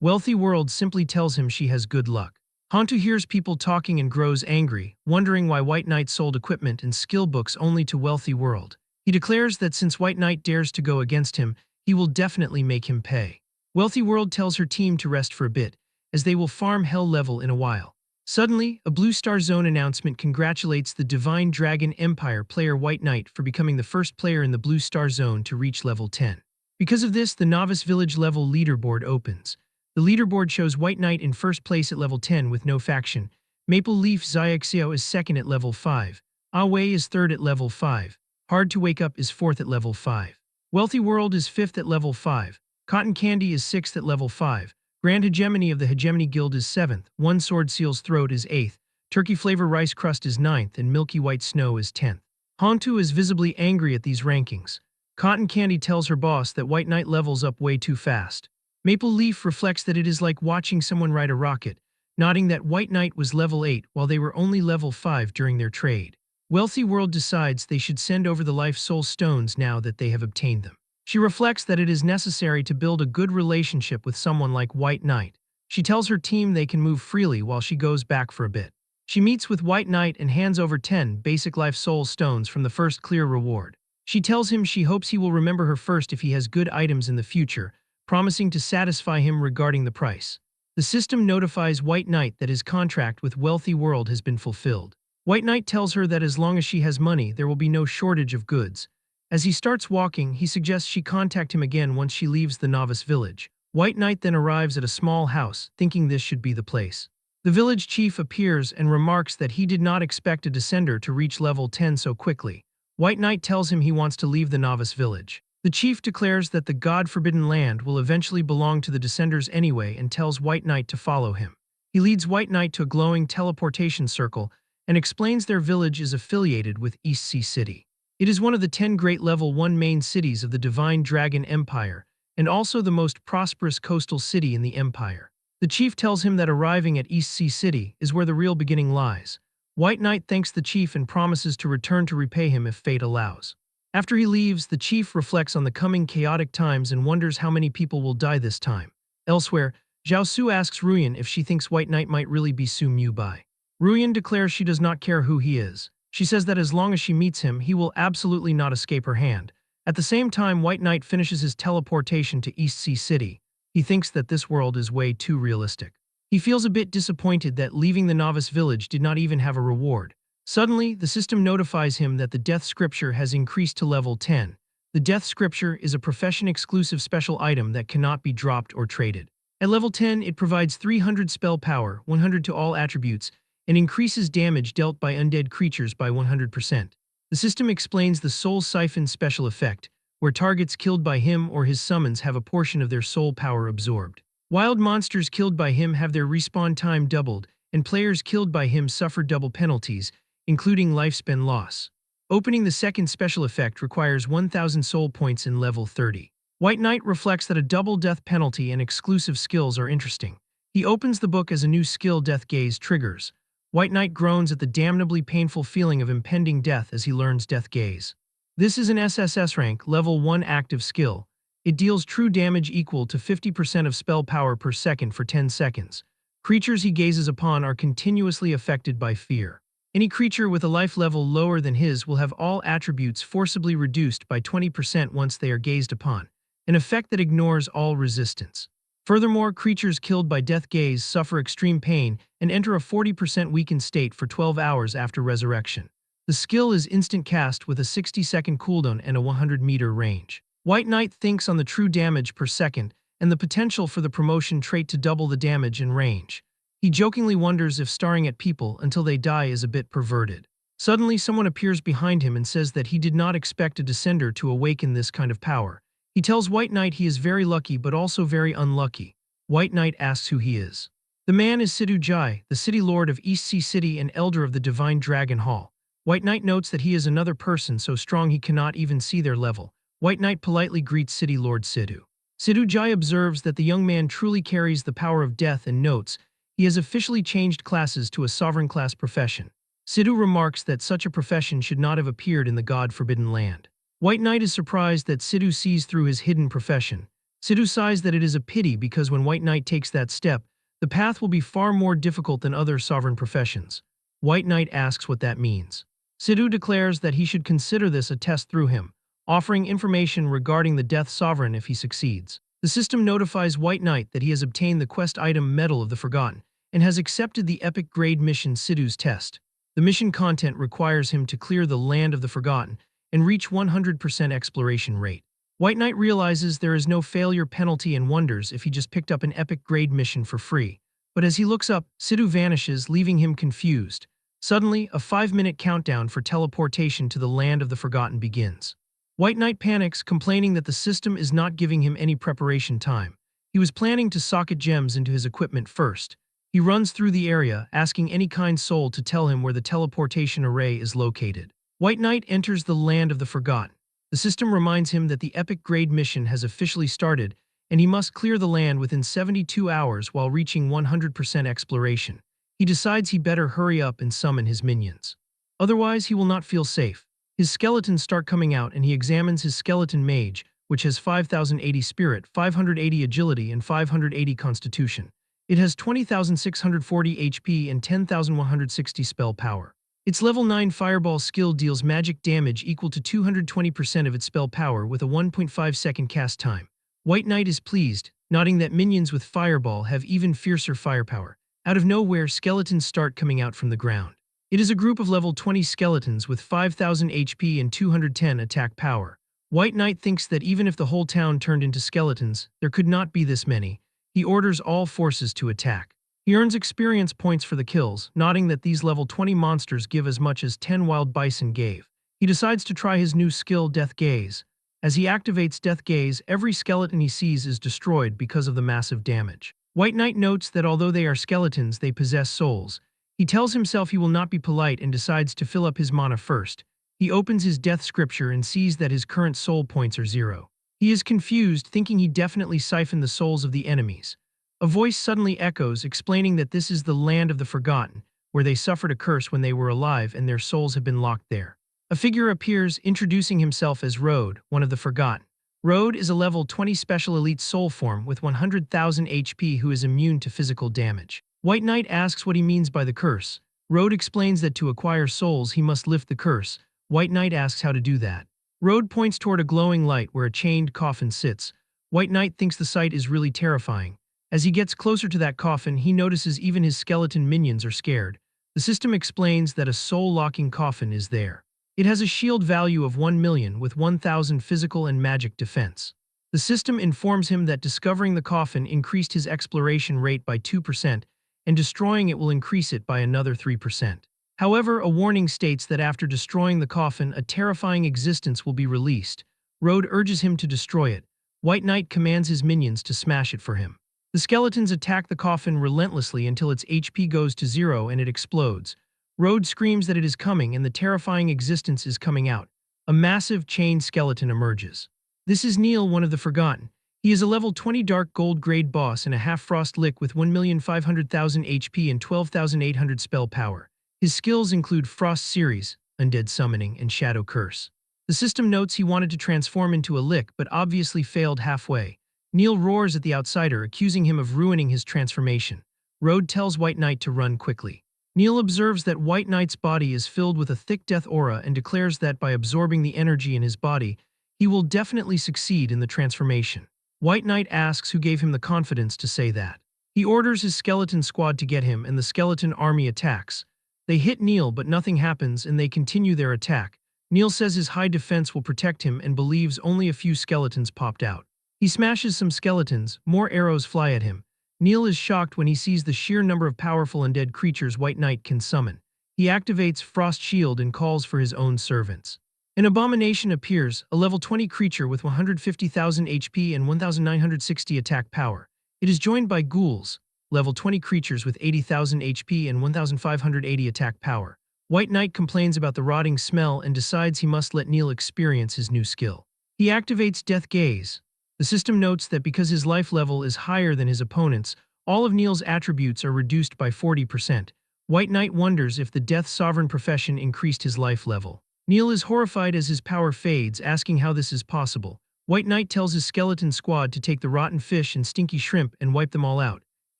Wealthy World simply tells him she has good luck. Hantu hears people talking and grows angry, wondering why White Knight sold equipment and skill books only to Wealthy World. He declares that since White Knight dares to go against him, he will definitely make him pay. Wealthy World tells her team to rest for a bit, as they will farm hell level in a while. Suddenly, a Blue Star Zone announcement congratulates the Divine Dragon Empire player White Knight for becoming the first player in the Blue Star Zone to reach level 10. Because of this, the Novice Village level leaderboard opens. The leaderboard shows White Knight in first place at level 10 with no faction. Maple Leaf Xiaoxiao is second at level 5. Away is third at level 5. Hard to Wake Up is fourth at level 5. Wealthy World is fifth at level 5. Cotton Candy is sixth at level 5. Grand Hegemony of the Hegemony Guild is 7th, One Sword Seal's Throat is 8th, Turkey Flavor Rice Crust is 9th, and Milky White Snow is 10th. Hantu is visibly angry at these rankings. Cotton Candy tells her boss that White Knight levels up way too fast. Maple Leaf reflects that it is like watching someone ride a rocket, nodding that White Knight was level 8 while they were only level 5 during their trade. Wealthy World decides they should send over the Life Soul Stones now that they have obtained them. She reflects that it is necessary to build a good relationship with someone like White Knight. She tells her team they can move freely while she goes back for a bit. She meets with White Knight and hands over 10 basic Life Soul Stones from the first clear reward. She tells him she hopes he will remember her first if he has good items in the future, promising to satisfy him regarding the price. The system notifies White Knight that his contract with Wealthy World has been fulfilled. White Knight tells her that as long as she has money, there will be no shortage of goods. As he starts walking, he suggests she contact him again once she leaves the Novice Village. White Knight then arrives at a small house, thinking this should be the place. The village chief appears and remarks that he did not expect a descender to reach level 10 so quickly. White Knight tells him he wants to leave the Novice Village. The chief declares that the God-forbidden land will eventually belong to the descenders anyway and tells White Knight to follow him. He leads White Knight to a glowing teleportation circle and explains their village is affiliated with East Sea City. It is one of the 10 great level 1 main cities of the Divine Dragon Empire, and also the most prosperous coastal city in the empire. The chief tells him that arriving at East Sea City is where the real beginning lies. White Knight thanks the chief and promises to return to repay him if fate allows. After he leaves, the chief reflects on the coming chaotic times and wonders how many people will die this time. Elsewhere, Zhao Su asks Ruyan if she thinks White Knight might really be Su Mu Bai. Ruyan declares she does not care who he is. She says that as long as she meets him, he will absolutely not escape her hand. At the same time, White Knight finishes his teleportation to East Sea City. He thinks that this world is way too realistic. He feels a bit disappointed that leaving the Novice Village did not even have a reward. Suddenly, the system notifies him that the Death Scripture has increased to level 10. The Death Scripture is a profession-exclusive special item that cannot be dropped or traded. At level 10, it provides 300 spell power, 100 to all attributes, and increases damage dealt by undead creatures by 100%. The system explains the Soul Siphon special effect, where targets killed by him or his summons have a portion of their soul power absorbed. Wild monsters killed by him have their respawn time doubled, and players killed by him suffer double penalties, including lifespan loss. Opening the second special effect requires 1,000 soul points in level 30. White Knight reflects that a double death penalty and exclusive skills are interesting. He opens the book as a new skill Death Gaze triggers. White Knight groans at the damnably painful feeling of impending death as he learns Death Gaze. This is an SSS rank, level 1 active skill. It deals true damage equal to 50% of spell power per second for 10 seconds. Creatures he gazes upon are continuously affected by fear. Any creature with a life level lower than his will have all attributes forcibly reduced by 20% once they are gazed upon, an effect that ignores all resistance. Furthermore, creatures killed by Death Gaze suffer extreme pain and enter a 40% weakened state for 12 hours after resurrection. The skill is instant cast with a 60-second cooldown and a 100-meter range. White Knight thinks on the true damage per second and the potential for the promotion trait to double the damage and range. He jokingly wonders if staring at people until they die is a bit perverted. Suddenly, someone appears behind him and says that he did not expect a descender to awaken this kind of power. He tells White Knight he is very lucky but also very unlucky. White Knight asks who he is. The man is Sidhu Jai, the city lord of East Sea City and elder of the Divine Dragon Hall. White Knight notes that he is another person so strong he cannot even see their level. White Knight politely greets City Lord Sidhu. Sidhu Jai observes that the young man truly carries the power of death and notes he has officially changed classes to a sovereign class profession. Sidhu remarks that such a profession should not have appeared in the God-forbidden land. White Knight is surprised that Sidhu sees through his hidden profession. Sidhu sighs that it is a pity because when White Knight takes that step, the path will be far more difficult than other sovereign professions. White Knight asks what that means. Sidhu declares that he should consider this a test through him, offering information regarding the Death Sovereign if he succeeds. The system notifies White Knight that he has obtained the quest item Medal of the Forgotten and has accepted the epic grade mission Sidhu's test. The mission content requires him to clear the Land of the Forgotten and reach 100% exploration rate. White Knight realizes there is no failure penalty and wonders if he just picked up an epic grade mission for free. But as he looks up, Sidhu vanishes, leaving him confused. Suddenly, a 5-minute countdown for teleportation to the Land of the Forgotten begins. White Knight panics, complaining that the system is not giving him any preparation time. He was planning to socket gems into his equipment first. He runs through the area, asking any kind soul to tell him where the teleportation array is located. White Knight enters the Land of the Forgotten. The system reminds him that the epic grade mission has officially started, and he must clear the land within 72 hours while reaching 100% exploration. He decides he better hurry up and summon his minions. Otherwise, he will not feel safe. His skeletons start coming out and he examines his skeleton mage, which has 5080 spirit, 580 agility, and 580 constitution. It has 20,640 HP and 10,160 spell power. Its level 9 fireball skill deals magic damage equal to 220% of its spell power with a 1.5 second cast time. White Knight is pleased, noting that minions with fireball have even fiercer firepower. Out of nowhere, skeletons start coming out from the ground. It is a group of level 20 skeletons with 5,000 HP and 210 attack power. White Knight thinks that even if the whole town turned into skeletons, there could not be this many. He orders all forces to attack. He earns experience points for the kills, noting that these level 20 monsters give as much as 10 wild bison gave. He decides to try his new skill, Death Gaze. As he activates Death Gaze, every skeleton he sees is destroyed because of the massive damage. White Knight notes that although they are skeletons, they possess souls. He tells himself he will not be polite and decides to fill up his mana first. He opens his death scripture and sees that his current soul points are 0. He is confused, thinking he definitely siphoned the souls of the enemies. A voice suddenly echoes, explaining that this is the Land of the Forgotten, where they suffered a curse when they were alive and their souls have been locked there. A figure appears, introducing himself as Road, one of the Forgotten. Road is a level 20 special elite soul form with 100,000 HP who is immune to physical damage. White Knight asks what he means by the curse. Road explains that to acquire souls he must lift the curse. White Knight asks how to do that. Road points toward a glowing light where a chained coffin sits. White Knight thinks the sight is really terrifying. As he gets closer to that coffin, he notices even his skeleton minions are scared. The system explains that a soul-locking coffin is there. It has a shield value of 1 million with 1,000 physical and magic defense. The system informs him that discovering the coffin increased his exploration rate by 2%, and destroying it will increase it by another 3%. However, a warning states that after destroying the coffin, a terrifying existence will be released. Road urges him to destroy it. White Knight commands his minions to smash it for him. The skeletons attack the coffin relentlessly until its HP goes to 0 and it explodes. Road screams that it is coming and the terrifying existence is coming out. A massive chained skeleton emerges. This is Neil, one of the Forgotten. He is a level 20 dark gold grade boss and a half-frost lick with 1,500,000 HP and 12,800 spell power. His skills include Frost Series, Undead Summoning, and Shadow Curse. The system notes he wanted to transform into a lick but obviously failed halfway. Neil roars at the outsider, accusing him of ruining his transformation. Road tells White Knight to run quickly. Neil observes that White Knight's body is filled with a thick death aura and declares that by absorbing the energy in his body, he will definitely succeed in the transformation. White Knight asks who gave him the confidence to say that. He orders his skeleton squad to get him and the skeleton army attacks. They hit Neil but nothing happens and they continue their attack. Neil says his high defense will protect him and believes only a few skeletons popped out. He smashes some skeletons, more arrows fly at him. Neil is shocked when he sees the sheer number of powerful undead creatures White Knight can summon. He activates Frost Shield and calls for his own servants. An abomination appears, a level 20 creature with 150,000 HP and 1,960 attack power. It is joined by ghouls, level 20 creatures with 80,000 HP and 1,580 attack power. White Knight complains about the rotting smell and decides he must let Neil experience his new skill. He activates Death Gaze. The system notes that because his life level is higher than his opponent's, all of Neil's attributes are reduced by 40%. White Knight wonders if the Death Sovereign profession increased his life level. Neil is horrified as his power fades, asking how this is possible. White Knight tells his skeleton squad to take the rotten fish and stinky shrimp and wipe them all out.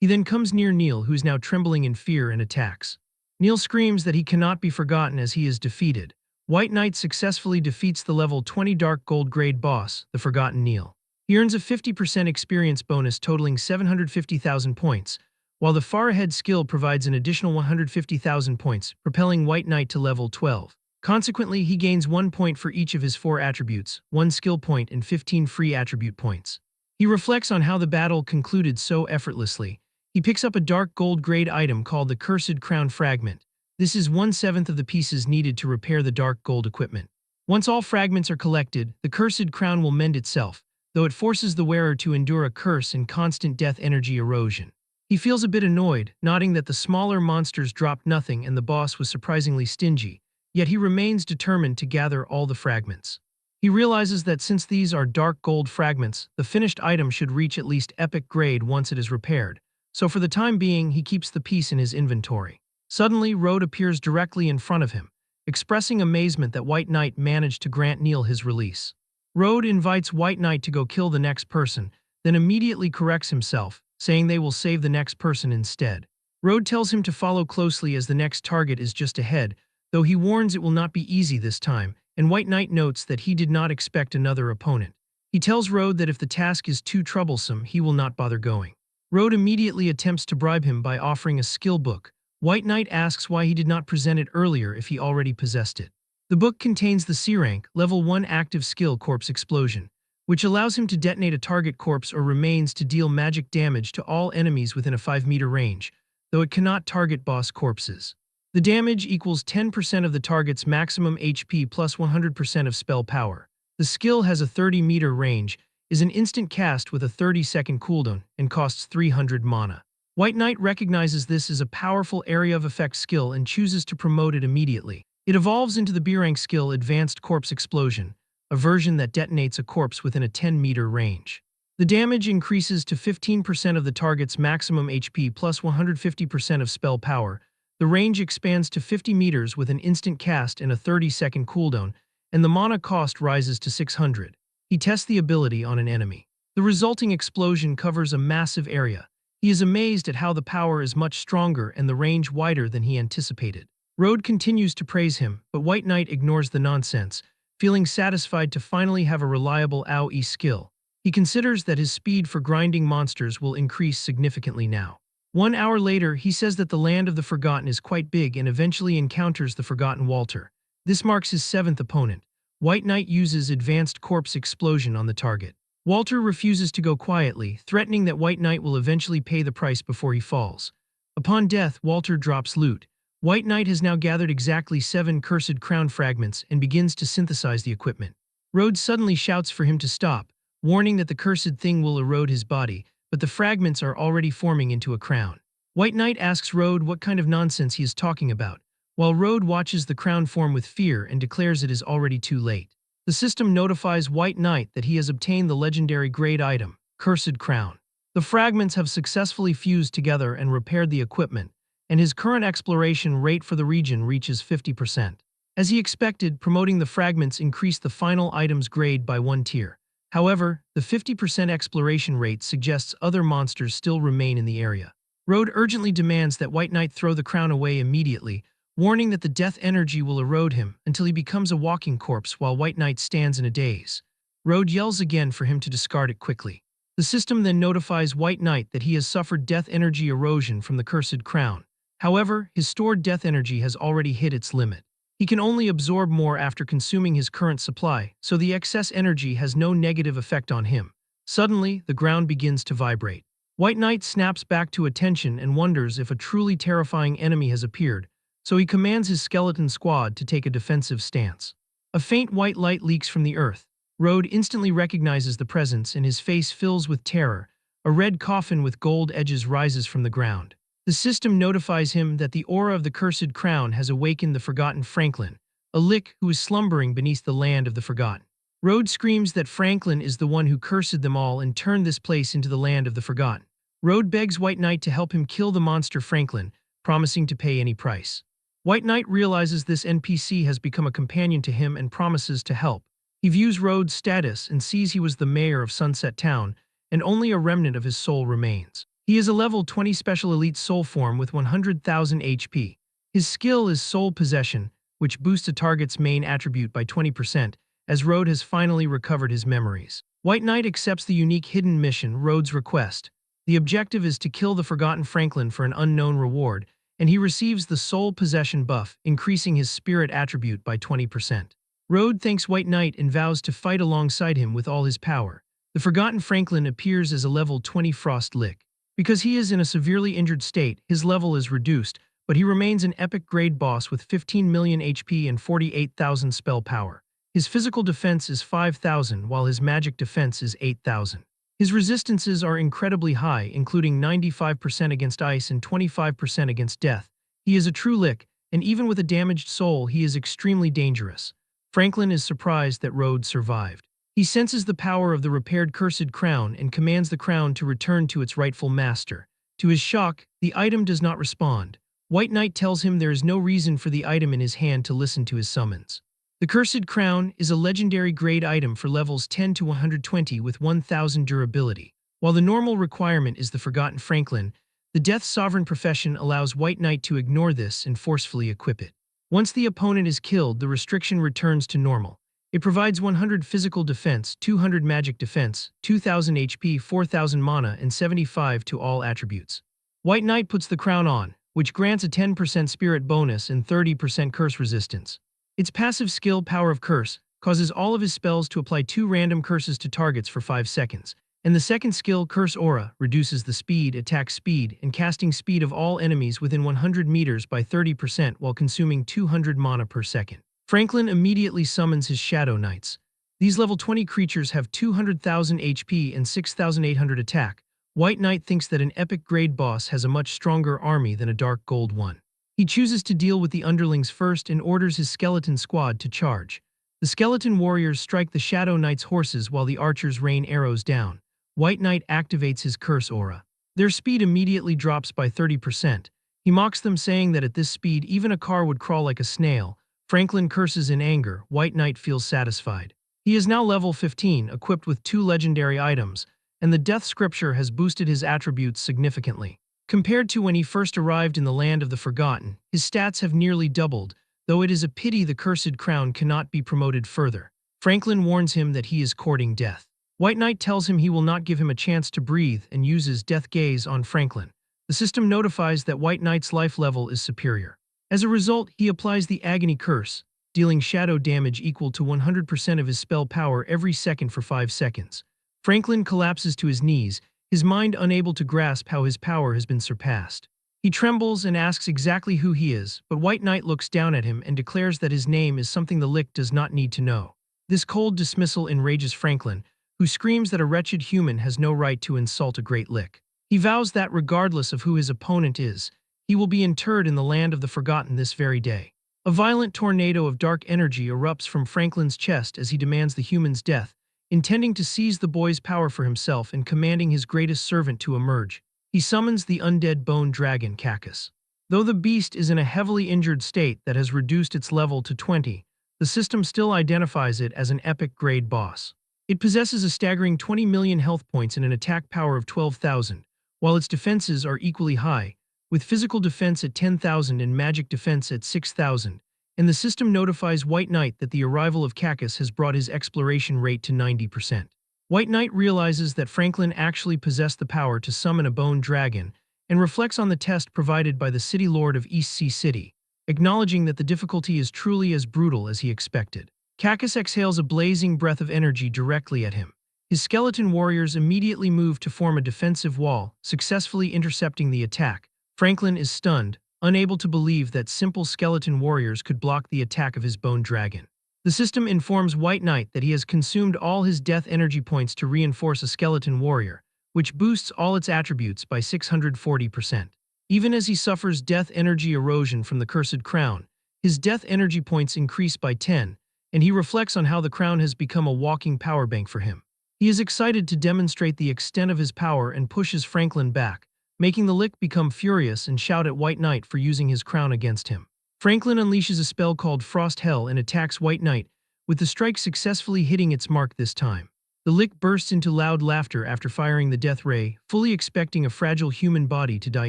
He then comes near Neil, who is now trembling in fear, and attacks. Neil screams that he cannot be forgotten as he is defeated. White Knight successfully defeats the level 20 Dark Gold grade boss, the Forgotten Neil. He earns a 50% experience bonus totaling 750,000 points, while the Far Ahead skill provides an additional 150,000 points, propelling White Knight to level 12. Consequently, he gains 1 point for each of his 4 attributes, 1 skill point and 15 free attribute points. He reflects on how the battle concluded so effortlessly. He picks up a Dark Gold grade item called the Cursed Crown Fragment. This is 1/7 of the pieces needed to repair the Dark Gold equipment. Once all fragments are collected, the Cursed Crown will mend itself, though it forces the wearer to endure a curse and constant death energy erosion. He feels a bit annoyed, noting that the smaller monsters dropped nothing and the boss was surprisingly stingy, yet he remains determined to gather all the fragments. He realizes that since these are Dark Gold fragments, the finished item should reach at least Epic grade once it is repaired, so for the time being he keeps the piece in his inventory. Suddenly, Road appears directly in front of him, expressing amazement that White Knight managed to grant Neil his release. Road invites White Knight to go kill the next person, then immediately corrects himself, saying they will save the next person instead. Road tells him to follow closely as the next target is just ahead, though he warns it will not be easy this time, and White Knight notes that he did not expect another opponent. He tells Road that if the task is too troublesome, he will not bother going. Road immediately attempts to bribe him by offering a skill book. White Knight asks why he did not present it earlier if he already possessed it. The book contains the C rank, level 1 active skill Corpse Explosion, which allows him to detonate a target corpse or remains to deal magic damage to all enemies within a 5-meter range, though it cannot target boss corpses. The damage equals 10% of the target's maximum HP plus 100% of spell power. The skill has a 30-meter range, is an instant cast with a 30-second cooldown, and costs 300 mana. White Knight recognizes this as a powerful area of effect skill and chooses to promote it immediately. It evolves into the B-rank skill Advanced Corpse Explosion, a version that detonates a corpse within a 10-meter range. The damage increases to 15% of the target's maximum HP plus 150% of spell power. The range expands to 50 meters with an instant cast and a 30-second cooldown, and the mana cost rises to 600. He tests the ability on an enemy. The resulting explosion covers a massive area. He is amazed at how the power is much stronger and the range wider than he anticipated. Road continues to praise him, but White Knight ignores the nonsense, feeling satisfied to finally have a reliable AoE skill. He considers that his speed for grinding monsters will increase significantly now. 1 hour later, he says that the Land of the Forgotten is quite big and eventually encounters the Forgotten Walter. This marks his 7th opponent. White Knight uses Advanced Corpse Explosion on the target. Walter refuses to go quietly, threatening that White Knight will eventually pay the price before he falls. Upon death, Walter drops loot. White Knight has now gathered exactly 7 Cursed Crown fragments and begins to synthesize the equipment. Road suddenly shouts for him to stop, warning that the cursed thing will erode his body, but the fragments are already forming into a crown. White Knight asks Road what kind of nonsense he is talking about, while Road watches the crown form with fear and declares it is already too late. The system notifies White Knight that he has obtained the legendary grade item, Cursed Crown. The fragments have successfully fused together and repaired the equipment, and his current exploration rate for the region reaches 50%. As he expected, promoting the fragments increased the final item's grade by 1 tier. However, the 50% exploration rate suggests other monsters still remain in the area. Road urgently demands that White Knight throw the crown away immediately, warning that the death energy will erode him until he becomes a walking corpse while White Knight stands in a daze. Road yells again for him to discard it quickly. The system then notifies White Knight that he has suffered death energy erosion from the cursed crown. However, his stored death energy has already hit its limit. He can only absorb more after consuming his current supply, so the excess energy has no negative effect on him. Suddenly, the ground begins to vibrate. White Knight snaps back to attention and wonders if a truly terrifying enemy has appeared, so he commands his skeleton squad to take a defensive stance. A faint white light leaks from the earth. Road instantly recognizes the presence and his face fills with terror. A red coffin with gold edges rises from the ground. The system notifies him that the aura of the cursed crown has awakened the forgotten Franklin, a lick who is slumbering beneath the Land of the Forgotten. Rhodes screams that Franklin is the one who cursed them all and turned this place into the land of the forgotten. Rhodes begs White Knight to help him kill the monster Franklin, promising to pay any price. White Knight realizes this NPC has become a companion to him and promises to help. He views Rhodes' status and sees he was the mayor of Sunset Town, and only a remnant of his soul remains. He is a level 20 special elite soul form with 100,000 HP. His skill is Soul Possession, which boosts a target's main attribute by 20%, as Rhodes has finally recovered his memories. White Knight accepts the unique hidden mission Rhodes' request. The objective is to kill the forgotten Franklin for an unknown reward, and he receives the Soul Possession buff, increasing his spirit attribute by 20%. Rhodes thanks White Knight and vows to fight alongside him with all his power. The forgotten Franklin appears as a level 20 Frost Lick. Because he is in a severely injured state, his level is reduced, but he remains an epic grade boss with 15 million HP and 48,000 spell power. His physical defense is 5,000 while his magic defense is 8,000. His resistances are incredibly high, including 95% against ice and 25% against death. He is a true lick, and even with a damaged soul, he is extremely dangerous. Franklin is surprised that Rhodes survived. He senses the power of the repaired cursed crown and commands the crown to return to its rightful master. To his shock, the item does not respond. White Knight tells him there is no reason for the item in his hand to listen to his summons. The Cursed Crown is a legendary grade item for levels 10 to 120 with 1000 durability. While the normal requirement is the Forgotten Franklin, the Death's Sovereign Profession allows White Knight to ignore this and forcefully equip it. Once the opponent is killed, the restriction returns to normal. It provides 100 physical defense, 200 magic defense, 2000 HP, 4000 mana, and 75 to all attributes. White Knight puts the crown on, which grants a 10% spirit bonus and 30% curse resistance. Its passive skill, Power of Curse, causes all of his spells to apply 2 random curses to targets for 5 seconds, and the second skill, Curse Aura, reduces the speed, attack speed, and casting speed of all enemies within 100 meters by 30% while consuming 200 mana per second. Franklin immediately summons his Shadow Knights. These level 20 creatures have 200,000 HP and 6,800 attack. White Knight thinks that an epic grade boss has a much stronger army than a dark gold one. He chooses to deal with the underlings first and orders his skeleton squad to charge. The skeleton warriors strike the Shadow Knight's horses while the archers rain arrows down. White Knight activates his Curse Aura. Their speed immediately drops by 30%. He mocks them, saying that at this speed even a car would crawl like a snail. Franklin curses in anger. White Knight feels satisfied. He is now level 15, equipped with 2 legendary items, and the Death Scripture has boosted his attributes significantly. Compared to when he first arrived in the Land of the Forgotten, his stats have nearly doubled, though it is a pity the Cursed Crown cannot be promoted further. Franklin warns him that he is courting death. White Knight tells him he will not give him a chance to breathe and uses Death Gaze on Franklin. The system notifies that White Knight's life level is superior. As a result, he applies the Agony Curse, dealing shadow damage equal to 100% of his spell power every second for 5 seconds. Franklin collapses to his knees, his mind unable to grasp how his power has been surpassed. He trembles and asks exactly who he is, but White Knight looks down at him and declares that his name is something the Lick does not need to know. This cold dismissal enrages Franklin, who screams that a wretched human has no right to insult a great Lick. He vows that regardless of who his opponent is, he will be interred in the Land of the Forgotten this very day. A violent tornado of dark energy erupts from Franklin's chest as he demands the human's death, intending to seize the boy's power for himself and commanding his greatest servant to emerge. He summons the undead bone dragon Cacus. Though the beast is in a heavily injured state that has reduced its level to 20, the system still identifies it as an epic grade boss. It possesses a staggering 20 million health points and an attack power of 12,000, while its defenses are equally high, with physical defense at 10,000 and magic defense at 6,000. And the system notifies White Knight that the arrival of Cacus has brought his exploration rate to 90%. White Knight realizes that Franklin actually possessed the power to summon a bone dragon and reflects on the test provided by the City Lord of East Sea City, acknowledging that the difficulty is truly as brutal as he expected. Cacus exhales a blazing breath of energy directly at him. His skeleton warriors immediately move to form a defensive wall, successfully intercepting the attack. Franklin is stunned, unable to believe that simple skeleton warriors could block the attack of his bone dragon. The system informs White Knight that he has consumed all his death energy points to reinforce a skeleton warrior, which boosts all its attributes by 640%. Even as he suffers death energy erosion from the Cursed Crown, his death energy points increase by 10, and he reflects on how the crown has become a walking power bank for him. He is excited to demonstrate the extent of his power and pushes Franklin back, making the Lick become furious and shout at White Knight for using his crown against him. Franklin unleashes a spell called Frost Hell and attacks White Knight, with the strike successfully hitting its mark this time. The Lick bursts into loud laughter after firing the death ray, fully expecting a fragile human body to die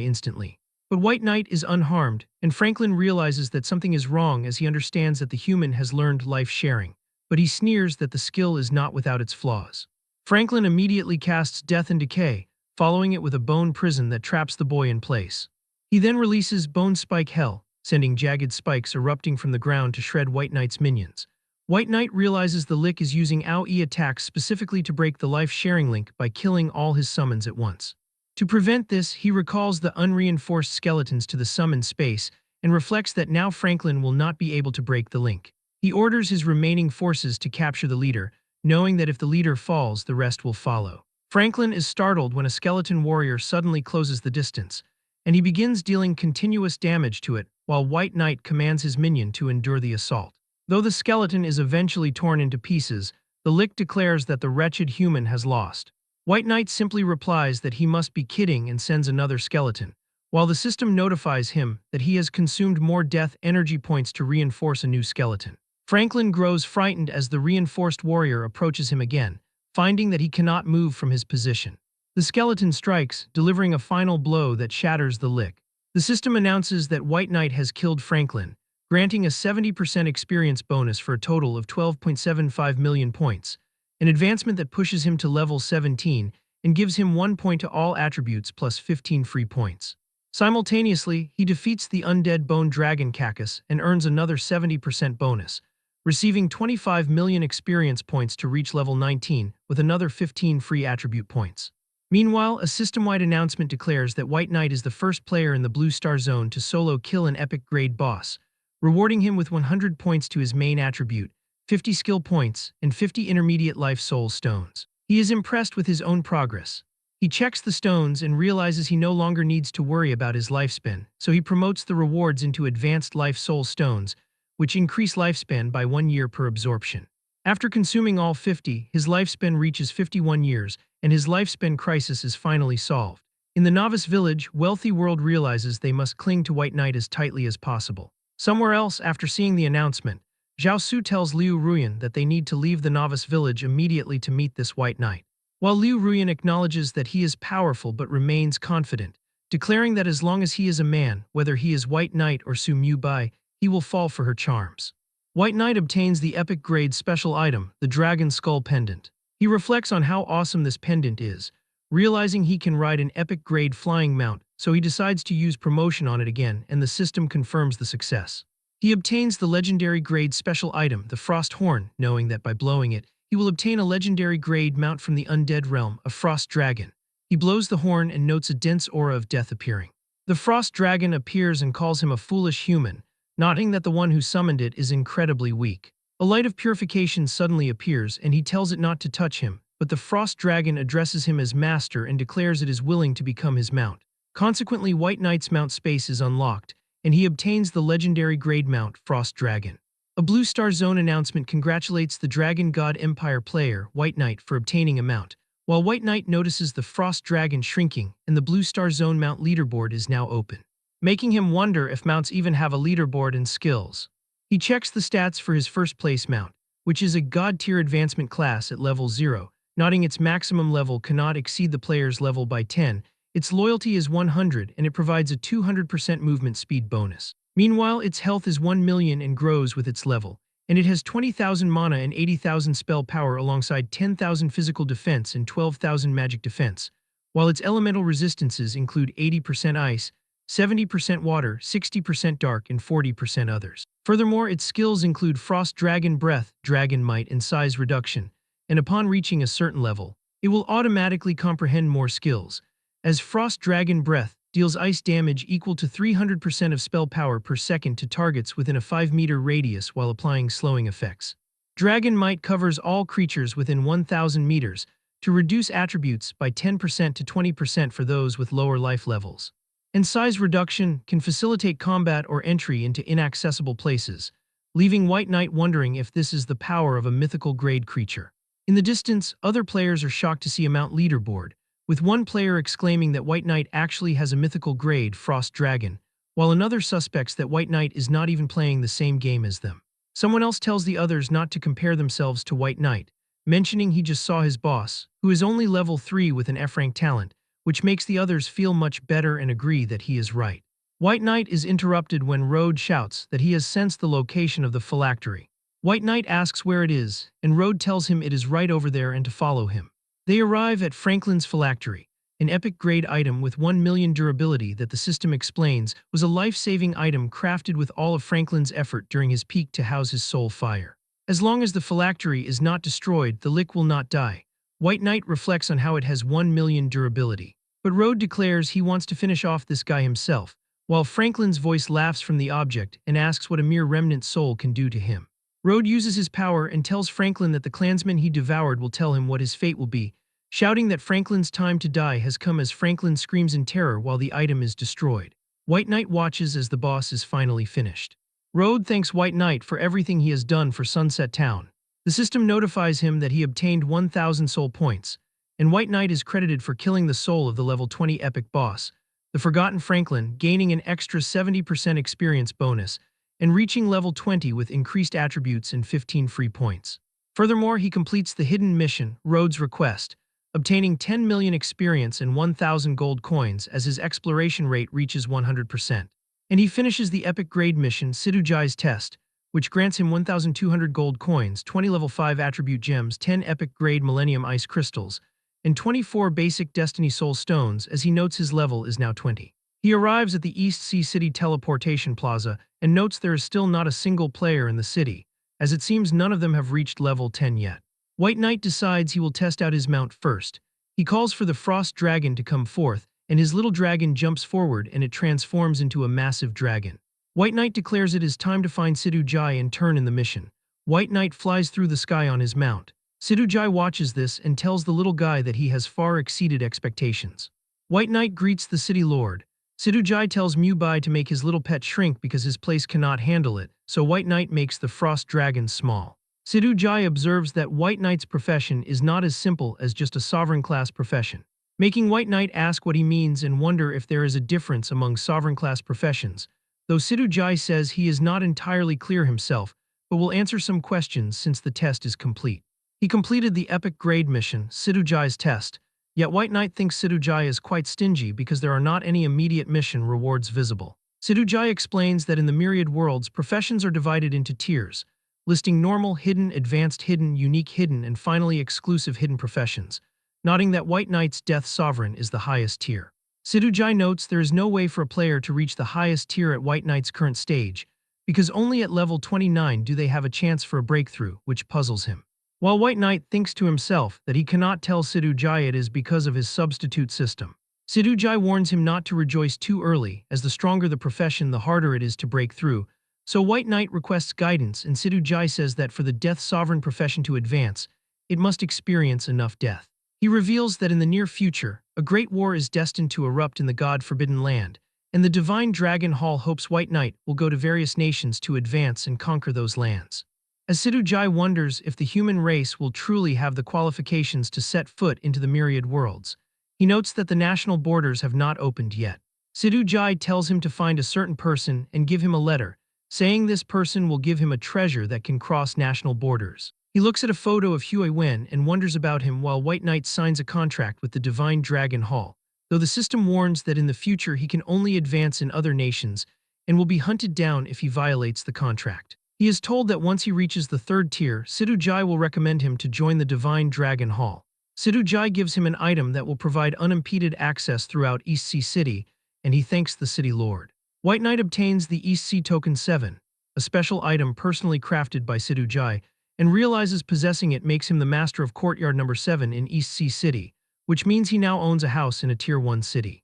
instantly. But White Knight is unharmed, and Franklin realizes that something is wrong as he understands that the human has learned life sharing, but he sneers that the skill is not without its flaws. Franklin immediately casts Death and Decay, following it with a bone prison that traps the boy in place. He then releases Bone Spike Hell, sending jagged spikes erupting from the ground to shred White Knight's minions. White Knight realizes the Lick is using AoE attacks specifically to break the life-sharing link by killing all his summons at once. To prevent this, he recalls the unreinforced skeletons to the summon space and reflects that now Franklin will not be able to break the link. He orders his remaining forces to capture the leader, knowing that if the leader falls, the rest will follow. Franklin is startled when a skeleton warrior suddenly closes the distance, and he begins dealing continuous damage to it while White Knight commands his minion to endure the assault. Though the skeleton is eventually torn into pieces, the Lick declares that the wretched human has lost. White Knight simply replies that he must be kidding and sends another skeleton, while the system notifies him that he has consumed more death energy points to reinforce a new skeleton. Franklin grows frightened as the reinforced warrior approaches him again, finding that he cannot move from his position. The skeleton strikes, delivering a final blow that shatters the Lick. The system announces that White Knight has killed Franklin, granting a 70% experience bonus for a total of 12.75 million points, an advancement that pushes him to level 17 and gives him 1 point to all attributes plus 15 free points. Simultaneously, he defeats the undead bone dragon Cacus and earns another 70% bonus, receiving 25 million experience points to reach level 19 with another 15 free attribute points. Meanwhile, a system-wide announcement declares that White Knight is the first player in the Blue Star Zone to solo kill an epic grade boss, rewarding him with 100 points to his main attribute, 50 skill points, and 50 intermediate life soul stones. He is impressed with his own progress. He checks the stones and realizes he no longer needs to worry about his lifespan, so he promotes the rewards into advanced life soul stones, which increase lifespan by 1 year per absorption. After consuming all 50, his lifespan reaches 51 years, and his lifespan crisis is finally solved. In the novice village, wealthy world realizes they must cling to White Knight as tightly as possible. Somewhere else, after seeing the announcement, Zhao Su tells Liu Ruyan that they need to leave the novice village immediately to meet this White Knight. While Liu Ruyan acknowledges that he is powerful but remains confident, declaring that as long as he is a man, whether he is White Knight or Su Mu Bai, he will fall for her charms. White Knight obtains the epic grade special item, the Dragon Skull Pendant. He reflects on how awesome this pendant is, realizing he can ride an epic grade flying mount, so he decides to use promotion on it again, and the system confirms the success. He obtains the legendary grade special item, the Frost Horn, knowing that by blowing it, he will obtain a legendary grade mount from the undead realm, a Frost Dragon. He blows the horn and notes a dense aura of death appearing. The Frost Dragon appears and calls him a foolish human, noting that the one who summoned it is incredibly weak. A light of purification suddenly appears and he tells it not to touch him, but the Frost Dragon addresses him as master and declares it is willing to become his mount. Consequently, White Knight's mount space is unlocked, and he obtains the legendary grade mount, Frost Dragon. A Blue Star Zone announcement congratulates the Dragon God Empire player, White Knight, for obtaining a mount, while White Knight notices the Frost Dragon shrinking and the Blue Star Zone mount leaderboard is now open, making him wonder if mounts even have a leaderboard and skills. He checks the stats for his first place mount, which is a God tier advancement class at level 0, noting its maximum level cannot exceed the player's level by 10, its loyalty is 100 and it provides a 200% movement speed bonus. Meanwhile, its health is 1 million and grows with its level, and it has 20,000 mana and 80,000 spell power alongside 10,000 physical defense and 12,000 magic defense, while its elemental resistances include 80% ice, 70% water, 60% dark, and 40% others. Furthermore, its skills include Frost Dragon Breath, Dragon Might, and Size Reduction, and upon reaching a certain level, it will automatically comprehend more skills, as Frost Dragon Breath deals ice damage equal to 300% of spell power per second to targets within a 5-meter radius while applying slowing effects. Dragon Might covers all creatures within 1,000 meters to reduce attributes by 10% to 20% for those with lower life levels. And Size Reduction can facilitate combat or entry into inaccessible places, leaving White Knight wondering if this is the power of a mythical grade creature. In the distance, other players are shocked to see a Mount leaderboard, with one player exclaiming that White Knight actually has a mythical grade Frost Dragon, while another suspects that White Knight is not even playing the same game as them. Someone else tells the others not to compare themselves to White Knight, mentioning he just saw his boss, who is only level 3 with an F-rank talent, which makes the others feel much better and agree that he is right. White Knight is interrupted when Road shouts that he has sensed the location of the phylactery. White Knight asks where it is, and Road tells him it is right over there and to follow him. They arrive at Franklin's phylactery, an epic grade item with 1 million durability that the system explains was a life-saving item crafted with all of Franklin's effort during his peak to house his soul fire. As long as the phylactery is not destroyed, the lick will not die. White Knight reflects on how it has 1 million durability. But Road declares he wants to finish off this guy himself, while Franklin's voice laughs from the object and asks what a mere remnant soul can do to him. Road uses his power and tells Franklin that the clansman he devoured will tell him what his fate will be, shouting that Franklin's time to die has come as Franklin screams in terror while the item is destroyed. White Knight watches as the boss is finally finished. Road thanks White Knight for everything he has done for Sunset Town. The system notifies him that he obtained 1,000 soul points, and White Knight is credited for killing the soul of the level 20 epic boss, the Forgotten Franklin, gaining an extra 70% experience bonus, and reaching level 20 with increased attributes and 15 free points. Furthermore, he completes the hidden mission, Road's Request, obtaining 10 million experience and 1,000 gold coins as his exploration rate reaches 100%. And he finishes the epic grade mission, Sidujai's Test, which grants him 1,200 gold coins, 20 level 5 attribute gems, 10 epic grade Millennium Ice crystals, and 24 basic Destiny Soul stones as he notes his level is now 20. He arrives at the East Sea City Teleportation Plaza and notes there is still not a single player in the city, as it seems none of them have reached level 10 yet. White Knight decides he will test out his mount first. He calls for the Frost Dragon to come forth, and his little dragon jumps forward and it transforms into a massive dragon. White Knight declares it is time to find Sidujai and turn in the mission. White Knight flies through the sky on his mount. Sidujai watches this and tells the little guy that he has far exceeded expectations. White Knight greets the city lord. Sidujai tells Mubai to make his little pet shrink because his place cannot handle it, so White Knight makes the Frost Dragon small. Sidujai observes that White Knight's profession is not as simple as just a sovereign-class profession, making White Knight ask what he means and wonder if there is a difference among sovereign-class professions, though Sidujai says he is not entirely clear himself, but will answer some questions since the test is complete. He completed the epic grade mission, Sidujai's Test, yet White Knight thinks Sidujai is quite stingy because there are not any immediate mission rewards visible. Sidujai explains that in the myriad worlds, professions are divided into tiers, listing normal, hidden, advanced hidden, unique hidden, and finally exclusive hidden professions, noting that White Knight's Death Sovereign is the highest tier. Sidujai notes there is no way for a player to reach the highest tier at White Knight's current stage, because only at level 29 do they have a chance for a breakthrough, which puzzles him. While White Knight thinks to himself that he cannot tell Sidujai it is because of his substitute system. Sidujai warns him not to rejoice too early, as the stronger the profession the harder it is to break through, so White Knight requests guidance and Sidujai says that for the Death Sovereign profession to advance, it must experience enough death. He reveals that in the near future, a great war is destined to erupt in the God-forbidden land, and the Divine Dragon Hall hopes White Knight will go to various nations to advance and conquer those lands. As Sidujai wonders if the human race will truly have the qualifications to set foot into the myriad worlds, he notes that the national borders have not opened yet. Sidujai tells him to find a certain person and give him a letter, saying this person will give him a treasure that can cross national borders. He looks at a photo of Huey Wen and wonders about him while White Knight signs a contract with the Divine Dragon Hall, though the system warns that in the future he can only advance in other nations and will be hunted down if he violates the contract. He is told that once he reaches the 3rd tier, Sidujai will recommend him to join the Divine Dragon Hall. Sidujai gives him an item that will provide unimpeded access throughout East Sea City, and he thanks the city lord. White Knight obtains the East Sea Token 7, a special item personally crafted by Sidujai, and realizes possessing it makes him the master of Courtyard number 7 in East Sea City, which means he now owns a house in a Tier 1 city.